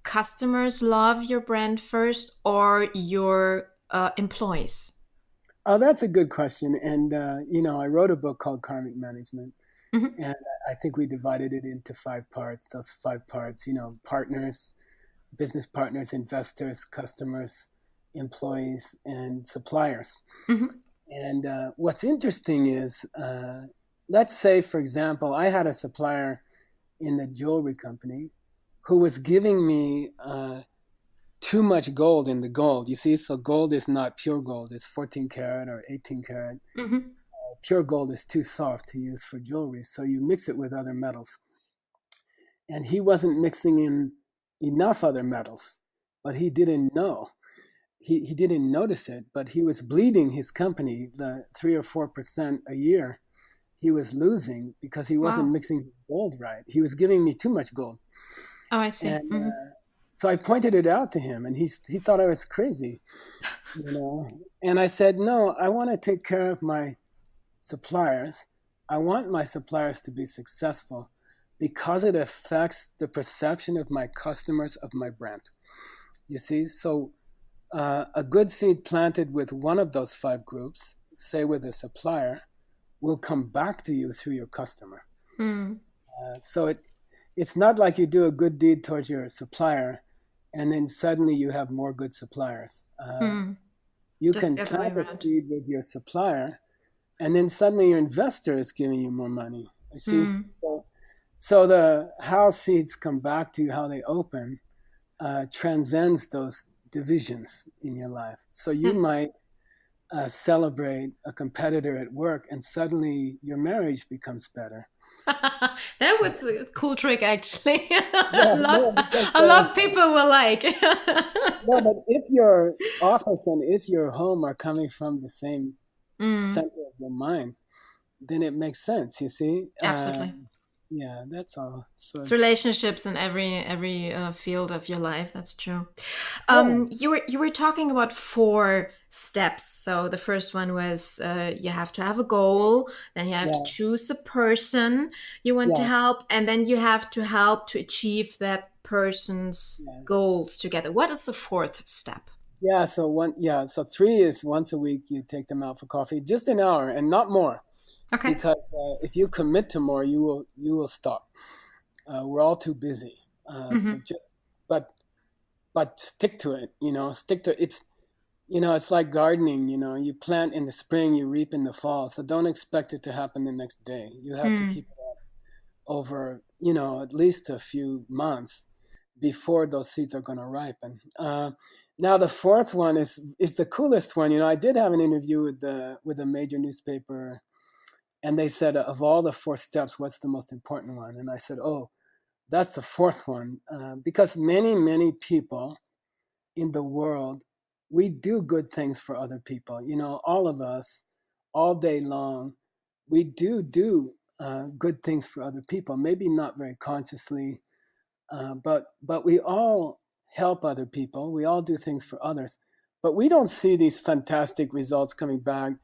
customers love your brand first, or your employees? Oh, that's a good question. And, I wrote a book called Karmic Management, and I think we divided it into 5 parts. Those 5 parts, partners, business partners, investors, customers, employees, and suppliers. And what's interesting is, let's say, for example, I had a supplier in the jewelry company who was giving me too much gold in the gold. You see, so gold is not pure gold. It's 14 karat or 18 karat. Pure gold is too soft to use for jewelry, so you mix it with other metals. And he wasn't mixing in enough other metals, but he didn't know. He didn't notice it, but he was bleeding his company, the 3 or 4% a year. He was losing because he wasn't mixing gold right. He was giving me too much gold. Oh, I see. And so I pointed it out to him, and he thought I was crazy, And I said, no, I want to take care of my suppliers. I want my suppliers to be successful because it affects the perception of my customers of my brand. You see, so a good seed planted with one of those 5 groups, say with a supplier, will come back to you through your customer. So it's not like you do a good deed towards your supplier and then suddenly you have more good suppliers. You can plant a seed with your supplier, and then suddenly your investor is giving you more money. You see, so the how seeds come back to you, how they open, transcends those divisions in your life. So you might celebrate a competitor at work, and suddenly your marriage becomes better. That was a cool trick, actually. Yeah, no, because A lot of people will like. no, but if your office and if your home are coming from the same center of your mind, then it makes sense. You see, Absolutely. yeah, that's all. So It's relationships in every field of your life. That's true. yeah, You were talking about 4 steps. So the first one was you have to have a goal, then you have to yeah, choose a person you want to yeah, help, and then you have to help to achieve that person's yeah. goals together. What is the 4th step? Yeah, so 3 is once a week you take them out for coffee, just an hour and not more, Okay. because if you commit to more, you will stop. We're all too busy. So just but stick to it. Stick to it. It's like gardening. You plant in the spring, you reap in the fall. So don't expect it to happen the next day. You have to keep it up over at least a few months before those seeds are going to ripen. Now the 4th one is the coolest one. I did have an interview with a major newspaper, and they said, of all the 4 steps, what's the most important one? And I said, oh, that's the 4th one, because many people in the world, we do good things for other people. All of us, all day long, we do good things for other people. Maybe not very consciously, but we all help other people. We all do things for others, but we don't see these fantastic results coming back.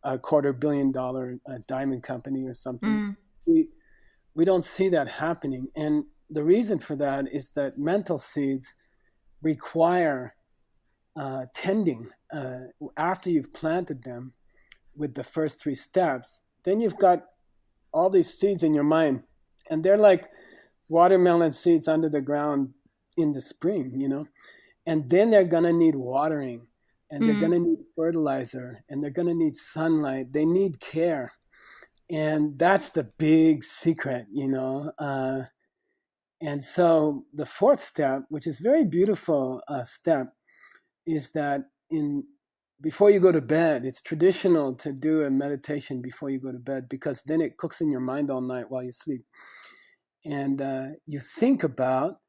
A $250 million diamond company or something. We don't see that happening, and the reason for that is that mental seeds require tending after you've planted them with the first 3 steps. Then you've got all these seeds in your mind, and they're like watermelon seeds under the ground in the spring, and then they're going to need watering, and they're going to need fertilizer, and they're going to need sunlight. They need care. And that's the big secret. And so the 4th step, which is very beautiful step, is that before you go to bed, it's traditional to do a meditation before you go to bed, because then it cooks in your mind all night while you sleep. And you think about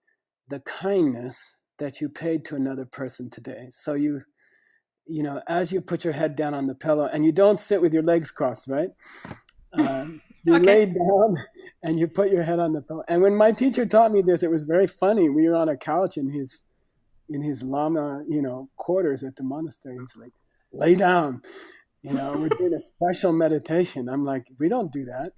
the kindness that you paid to another person today. So as you put your head down on the pillow, and you don't sit with your legs crossed, right? You lay down and you put your head on the pillow. And when my teacher taught me this, it was very funny. We were on a couch in his Lama, quarters at the monastery. He's like, lay down. We're doing a special meditation. I'm like, we don't do that.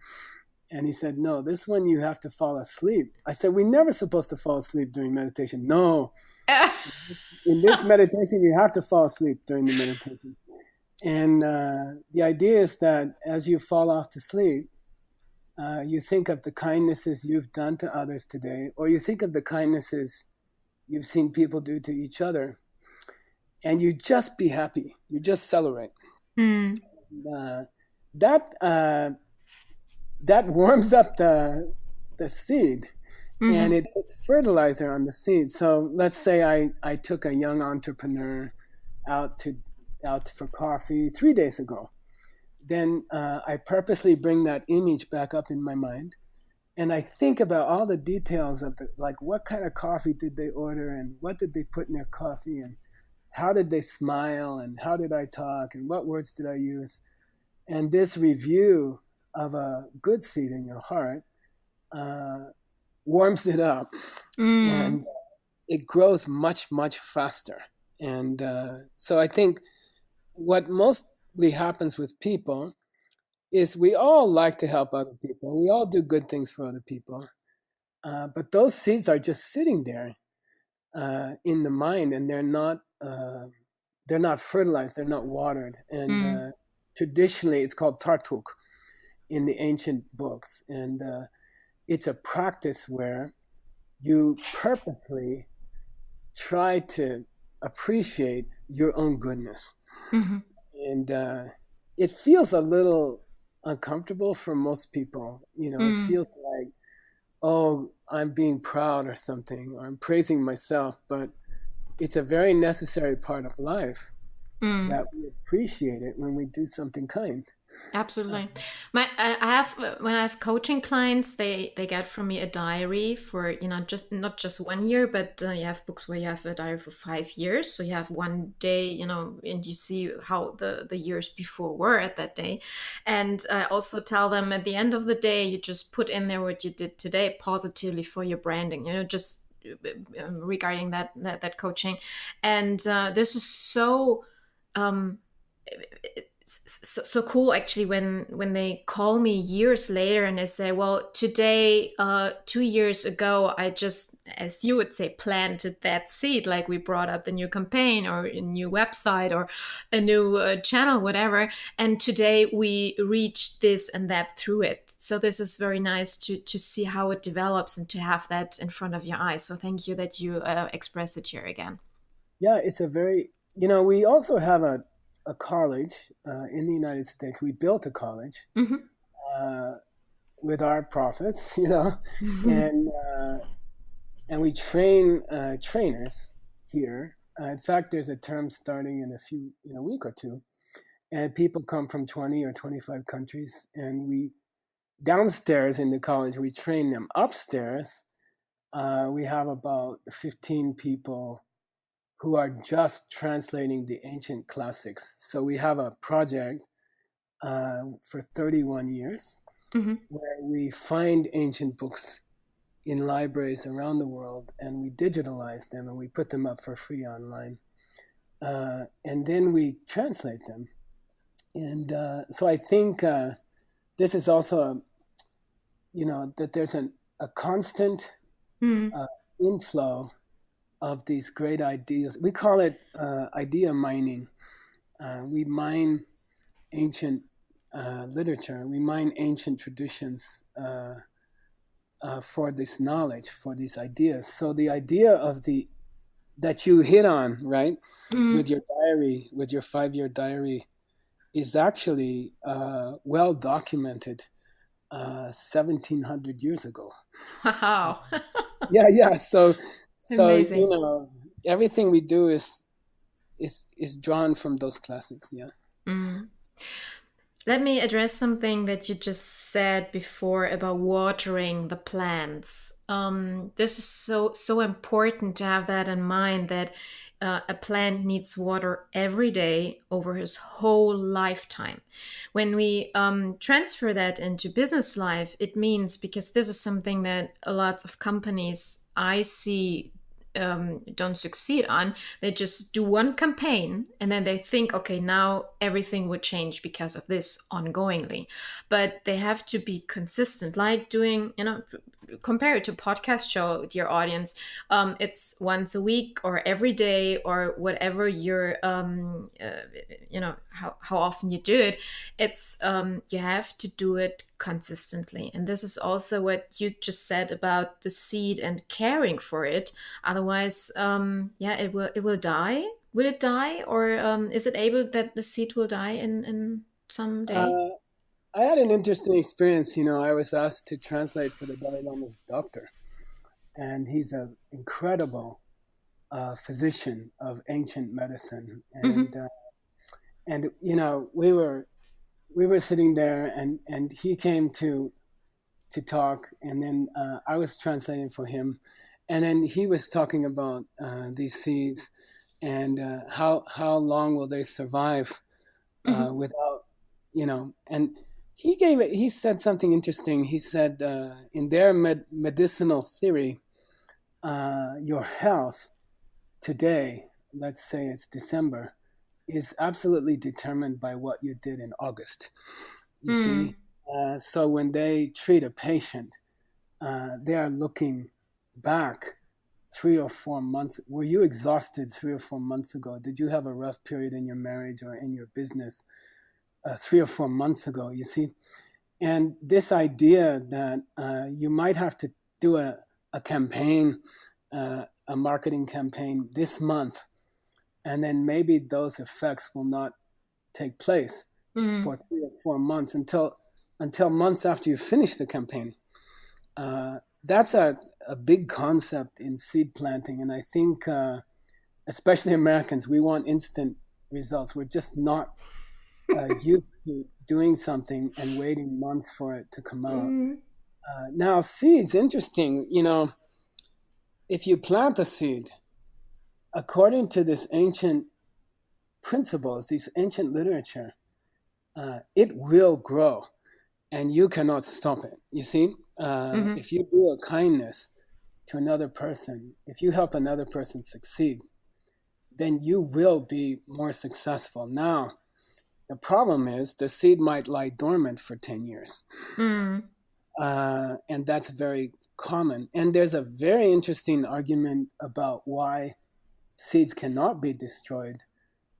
And he said, no, this one you have to fall asleep. I said, we're never supposed to fall asleep during meditation. No. In this meditation, you have to fall asleep during the meditation. And the idea is that as you fall off to sleep, you think of the kindnesses you've done to others today, or you think of the kindnesses you've seen people do to each other, and you just be happy. You just celebrate. That warms up the seed, and it puts fertilizer on the seed. So let's say I took a young entrepreneur out for coffee 3 days ago. Then I purposely bring that image back up in my mind, and I think about all the details of like what kind of coffee did they order, and what did they put in their coffee, and how did they smile, and how did I talk, and what words did I use. And this review of a good seed in your heart warms it up, and it grows much, much faster. And so I think what mostly happens with people is we all like to help other people. We all do good things for other people. But those seeds are just sitting there in the mind, and they're not fertilized, they're not watered. And traditionally, it's called tartuk in the ancient books. And it's a practice where you purposely try to appreciate your own goodness. And it feels a little uncomfortable for most people. It feels like, oh, I'm being proud or something, or I'm praising myself, but it's a very necessary part of life. that we appreciate it when we do something kind. Absolutely. I have when I have coaching clients, they get from me a diary for just not just 1 year, but you have books where you have a diary for 5 years. So you have one day, and you see how the years before were at that day. And I also tell them at the end of the day, you just put in there what you did today positively for your branding. Just regarding that coaching, and this is so. So cool actually when they call me years later and they say, well, today 2 years ago I just, as you would say, planted that seed, like we brought up the new campaign or a new website or a new channel, whatever, and today we reached this and that through it. So this is very nice to see how it develops and to have that in front of your eyes. So thank you that you express it here again. Yeah, it's a very, we also have a college in the United States. We built a college with our profits, and we train trainers here. In fact, there's a term starting in a week or two, and people come from 20 or 25 countries, and we downstairs in the college we train them. Upstairs, we have about 15 people who are just translating the ancient classics. So we have a project for 31 years where we find ancient books in libraries around the world and we digitalize them and we put them up for free online. And then we translate them. And so I think this is also, that there's a constant inflow of these great ideas. We call it idea mining. We mine ancient literature. We mine ancient traditions for this knowledge, for these ideas. So the idea that you hit on, right, with your diary, with your 5-year diary, is actually well documented 1,700 years ago. Wow. Yeah. So Amazing. everything we do is drawn from those classics. Yeah. Let me address something that you just said before about watering the plants. This is so important to have that in mind, that a plant needs water every day over his whole lifetime. When we transfer that into business life, it means, because this is something that a lot of companies I see don't succeed on, they just do one campaign and then they think, okay, now everything would change because of this ongoingly. But they have to be consistent, like doing, compare it to a podcast show, dear audience. It's once a week or every day or whatever you're, how often you do it. It's you have to do it consistently. And this is also what you just said about the seed and caring for it. Otherwise, it will die. Will it die, or is it able that the seed will die in some day? I had an interesting experience. I was asked to translate for the Dalai Lama's doctor, and he's an incredible physician of ancient medicine. And we were sitting there, and he came to talk, and then I was translating for him, and then he was talking about these seeds and how long will they survive without, and he said something interesting. He said in their medicinal theory, your health today, let's say it's December, is absolutely determined by what you did in August. You see? So when they treat a patient, they are looking back 3 or 4 months. Were you exhausted 3 or 4 months ago? Did you have a rough period in your marriage or in your business 3 or 4 months ago? You see? And this idea that you might have to do a campaign, a marketing campaign this month, and then maybe those effects will not take place for 3 or 4 months until months after you finish the campaign. That's a big concept in seed planting. And I think, especially Americans, we want instant results. We're just not used to doing something and waiting months for it to come out. Now, seeds, interesting. If you plant a seed, according to this ancient principles, these ancient literature, it will grow, and you cannot stop it. You see, if you do a kindness to another person, if you help another person succeed, then you will be more successful. Now, the problem is the seed might lie dormant for 10 years. And that's very common. And there's a very interesting argument about why seeds cannot be destroyed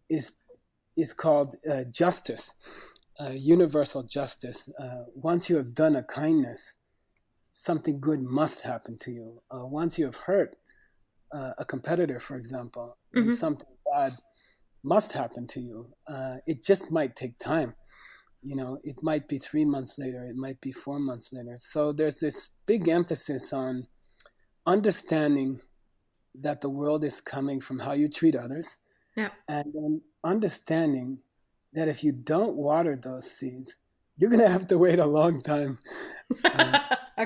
is called justice, universal justice. Once you have done a kindness, something good must happen to you. Once you have hurt a competitor, for example, then something bad must happen to you. It just might take time. It might be 3 months later, it might be 4 months later. So there's this big emphasis on understanding that the world is coming from how you treat others. Yeah. And then understanding that if you don't water those seeds, you're going to have to wait a long time for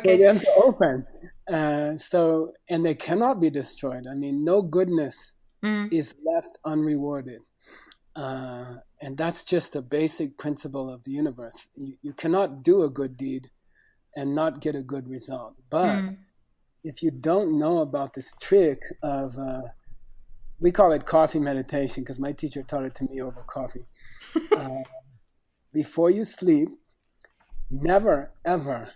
them to open. And they cannot be destroyed. I mean, no goodness is left unrewarded. And that's just a basic principle of the universe. You cannot do a good deed and not get a good result. But if you don't know about this trick of, we call it coffee meditation because my teacher taught it to me over coffee. Before you sleep, never, ever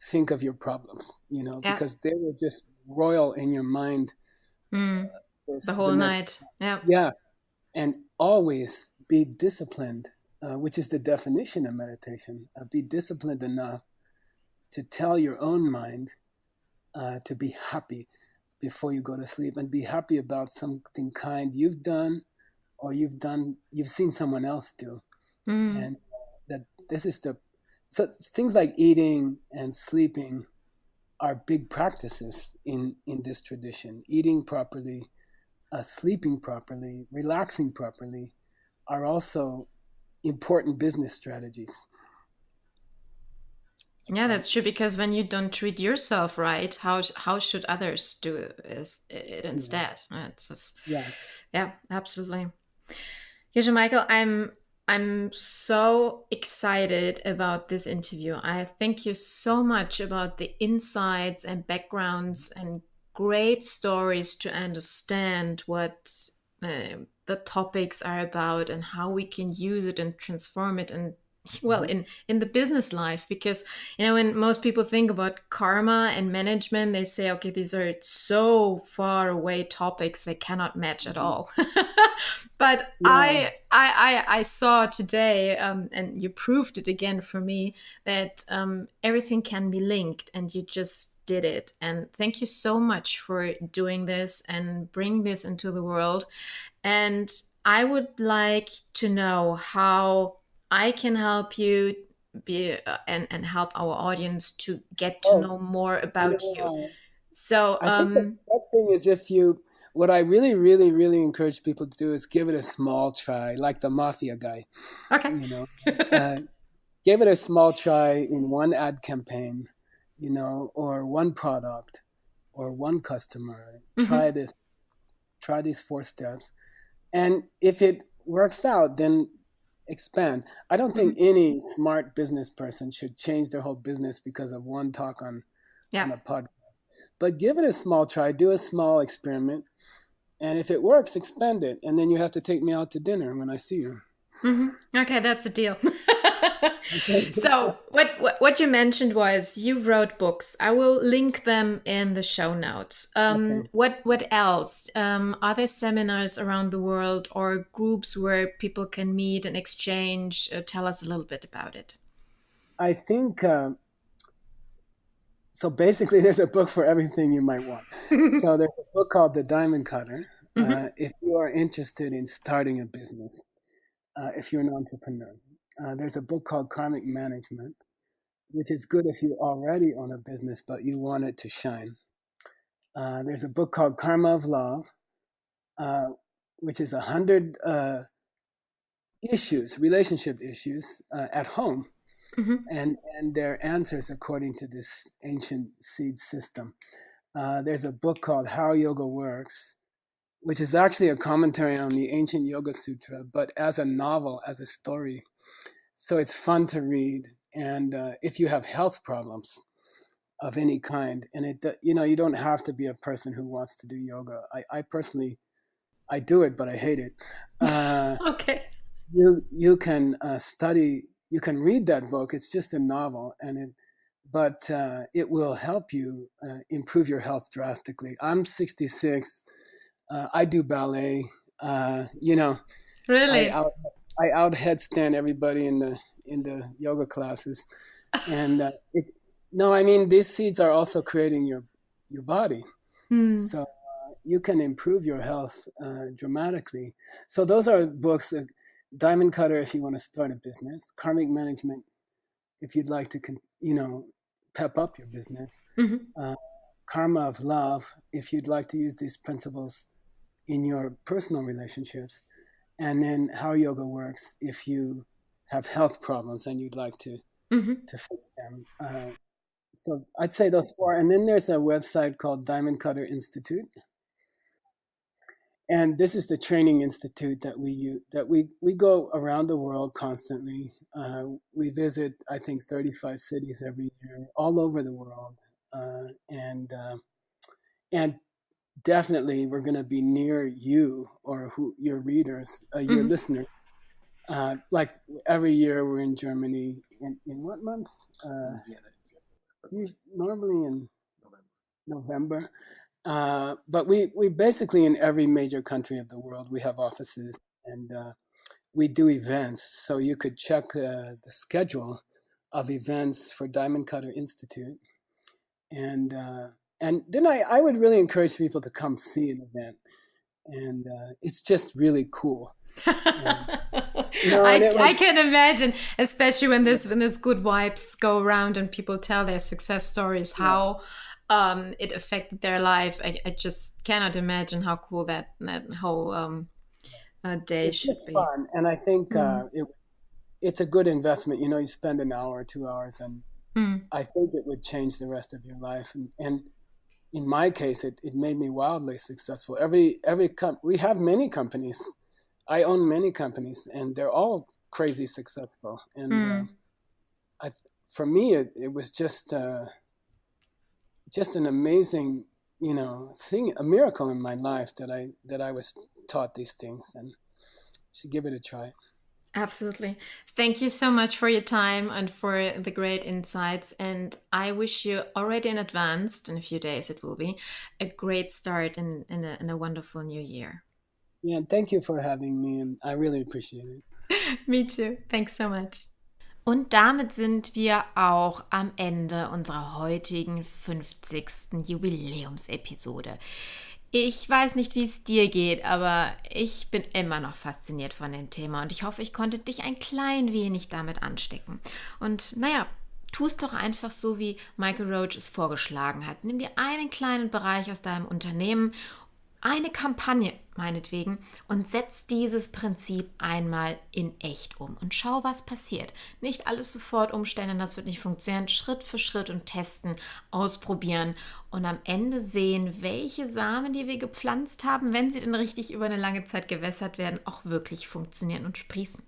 think of your problems, because they will just roil in your mind. The whole night. Yeah. And always be disciplined, which is the definition of meditation. Be disciplined enough to tell your own mind to be happy before you go to sleep, and be happy about something kind you've done or you've seen someone else do. And that this is so things like eating and sleeping are big practices in this tradition. Eating properly, sleeping properly, relaxing properly are also important business strategies. Yeah, that's true, because when you don't treat yourself right, how should others do it instead? It's just, yeah, absolutely. Geshe Michael, I'm so excited about this interview. I thank you so much about the insights and backgrounds and great stories to understand what the topics are about and how we can use it and transform it and in the business life. Because when most people think about karma and management, they say, okay, these are so far away topics, they cannot match at all. But I saw today, and you proved it again for me, that everything can be linked, and you just did it. And thank you so much for doing this and bring this into the world. And I would like to know how I can help you and help our audience to get to know more about you. So I think the best thing is what I really, really, really encourage people to do is give it a small try, like the mafia guy. Okay. Give it a small try in one ad campaign, or one product or one customer. Try these 4 steps. And if it works out, then expand. I don't think any smart business person should change their whole business because of one talk on a podcast. But give it a small try, do a small experiment, and if it works, expand it. And then you have to take me out to dinner when I see you. Okay, that's a deal. So what you mentioned was you wrote books. I will link them in the show notes. What else? Are there seminars around the world or groups where people can meet and exchange? Tell us a little bit about it. I think so. Basically, there's a book for everything you might want. So there's a book called The Diamond Cutter. If you are interested in starting a business, if you're an entrepreneur. There's a book called Karmic Management, which is good if you already own a business, but you want it to shine. There's a book called Karma of Love, which is 100 issues, relationship issues at home, Mhm. and their answers according to this ancient seed system. There's a book called How Yoga Works, which is actually a commentary on the ancient Yoga Sutra, but as a novel, as a story. So it's fun to read. And if you have health problems of any kind, and you don't have to be a person who wants to do yoga. I personally, I do it, but I hate it. Okay. You can study, you can read that book. It's just a novel, but it will help you improve your health drastically. I'm 66. I do ballet. You know, I Really? out I out headstand everybody in the yoga classes, and no, I mean these seeds are also creating your body, Hmm. so you can improve your health dramatically. So those are books. Diamond Cutter if you want to start a business. Karmic Management if you'd like to pep up your business. Mhm. Uh, Karma of Love if you'd like to use these principles in your personal relationships, and then How Yoga Works if you have health problems and you'd like Mhm. to fix them. So I'd say those four, and then there's a website called Diamond Cutter Institute, and this is the training institute that we go around the world constantly. We visit, I think, 35 cities every year, all over the world, and definitely we're going to be near you or who your readers, your Mhm. listeners. Like every year we're in Germany. In what month? Normally in November. But we basically in every major country of the world we have offices, and we do events. So you could check the schedule of events for Diamond Cutter Institute, and then I would really encourage people to come see an event, and it's just really cool. And, and it I was can imagine, especially when this good vibes go around and people tell their success stories, yeah, how it affected their life. I just cannot imagine how cool that whole day it's should just be. fun, and I think Mm. it's a good investment. You spend an hour or 2 hours, and Mm. I think it would change the rest of your life. And in my case, it made me wildly successful. We have many companies. I own many companies, and they're all crazy successful. And Mm. I, for me, it was just an amazing, thing, a miracle in my life that I was taught these things, and should give it a try. Absolutely. Thank you so much for your time and for the great insights. And I wish you already in advance, in a few days it will be, a great start in a wonderful new year. Yeah, and thank you for having me, and I really appreciate it. Me too. Thanks so much. Und damit sind wir auch am Ende unserer heutigen 50. Jubiläumsepisode. Ich weiß nicht, wie es dir geht, aber ich bin immer noch fasziniert von dem Thema und ich hoffe, ich konnte dich ein klein wenig damit anstecken. Und naja, tu es doch einfach so, wie Michael Roach es vorgeschlagen hat. Nimm dir einen kleinen Bereich aus deinem Unternehmen, eine Kampagne meinetwegen, und setz dieses Prinzip einmal in echt um und schau, was passiert. Nicht alles sofort umstellen, das wird nicht funktionieren. Schritt für Schritt und testen, ausprobieren und am Ende sehen, welche Samen, die wir gepflanzt haben, wenn sie denn richtig über eine lange Zeit gewässert werden, auch wirklich funktionieren und sprießen.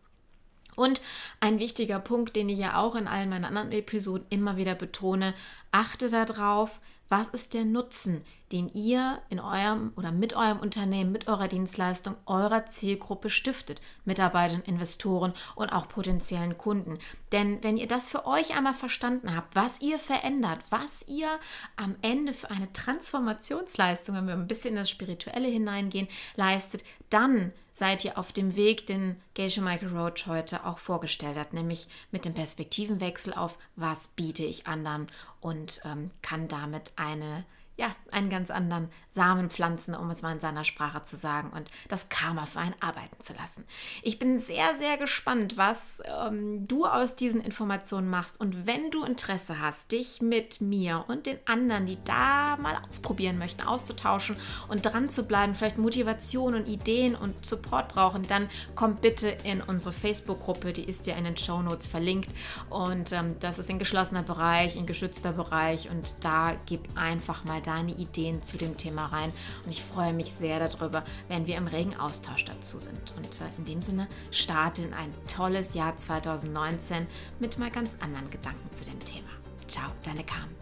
Und ein wichtiger Punkt, den ich ja auch in all meinen anderen Episoden immer wieder betone: achte darauf, was ist der Nutzen, den ihr in eurem oder mit eurem Unternehmen, mit eurer Dienstleistung, eurer Zielgruppe stiftet, Mitarbeitern, Investoren und auch potenziellen Kunden. Denn wenn ihr das für euch einmal verstanden habt, was ihr verändert, was ihr am Ende für eine Transformationsleistung, wenn wir ein bisschen in das Spirituelle hineingehen, leistet, dann seid ihr auf dem Weg, den Geshe Michael Roach heute auch vorgestellt hat, nämlich mit dem Perspektivenwechsel auf, was biete ich anderen, und kann damit einen ganz anderen Samen pflanzen, um es mal in seiner Sprache zu sagen, und das Karma für einen arbeiten zu lassen. Ich bin sehr, sehr gespannt, was du aus diesen Informationen machst, und wenn du Interesse hast, dich mit mir und den anderen, die da mal ausprobieren möchten, auszutauschen und dran zu bleiben, vielleicht Motivation und Ideen und Support brauchen, dann komm bitte in unsere Facebook-Gruppe, die ist ja in den Shownotes verlinkt, und das ist ein geschlossener Bereich, ein geschützter Bereich, und da gib einfach mal deine Ideen zu dem Thema rein, und ich freue mich sehr darüber, wenn wir im regen Austausch dazu sind. Und in dem Sinne, starte in ein tolles Jahr 2019 mit mal ganz anderen Gedanken zu dem Thema. Ciao, deine Carmen.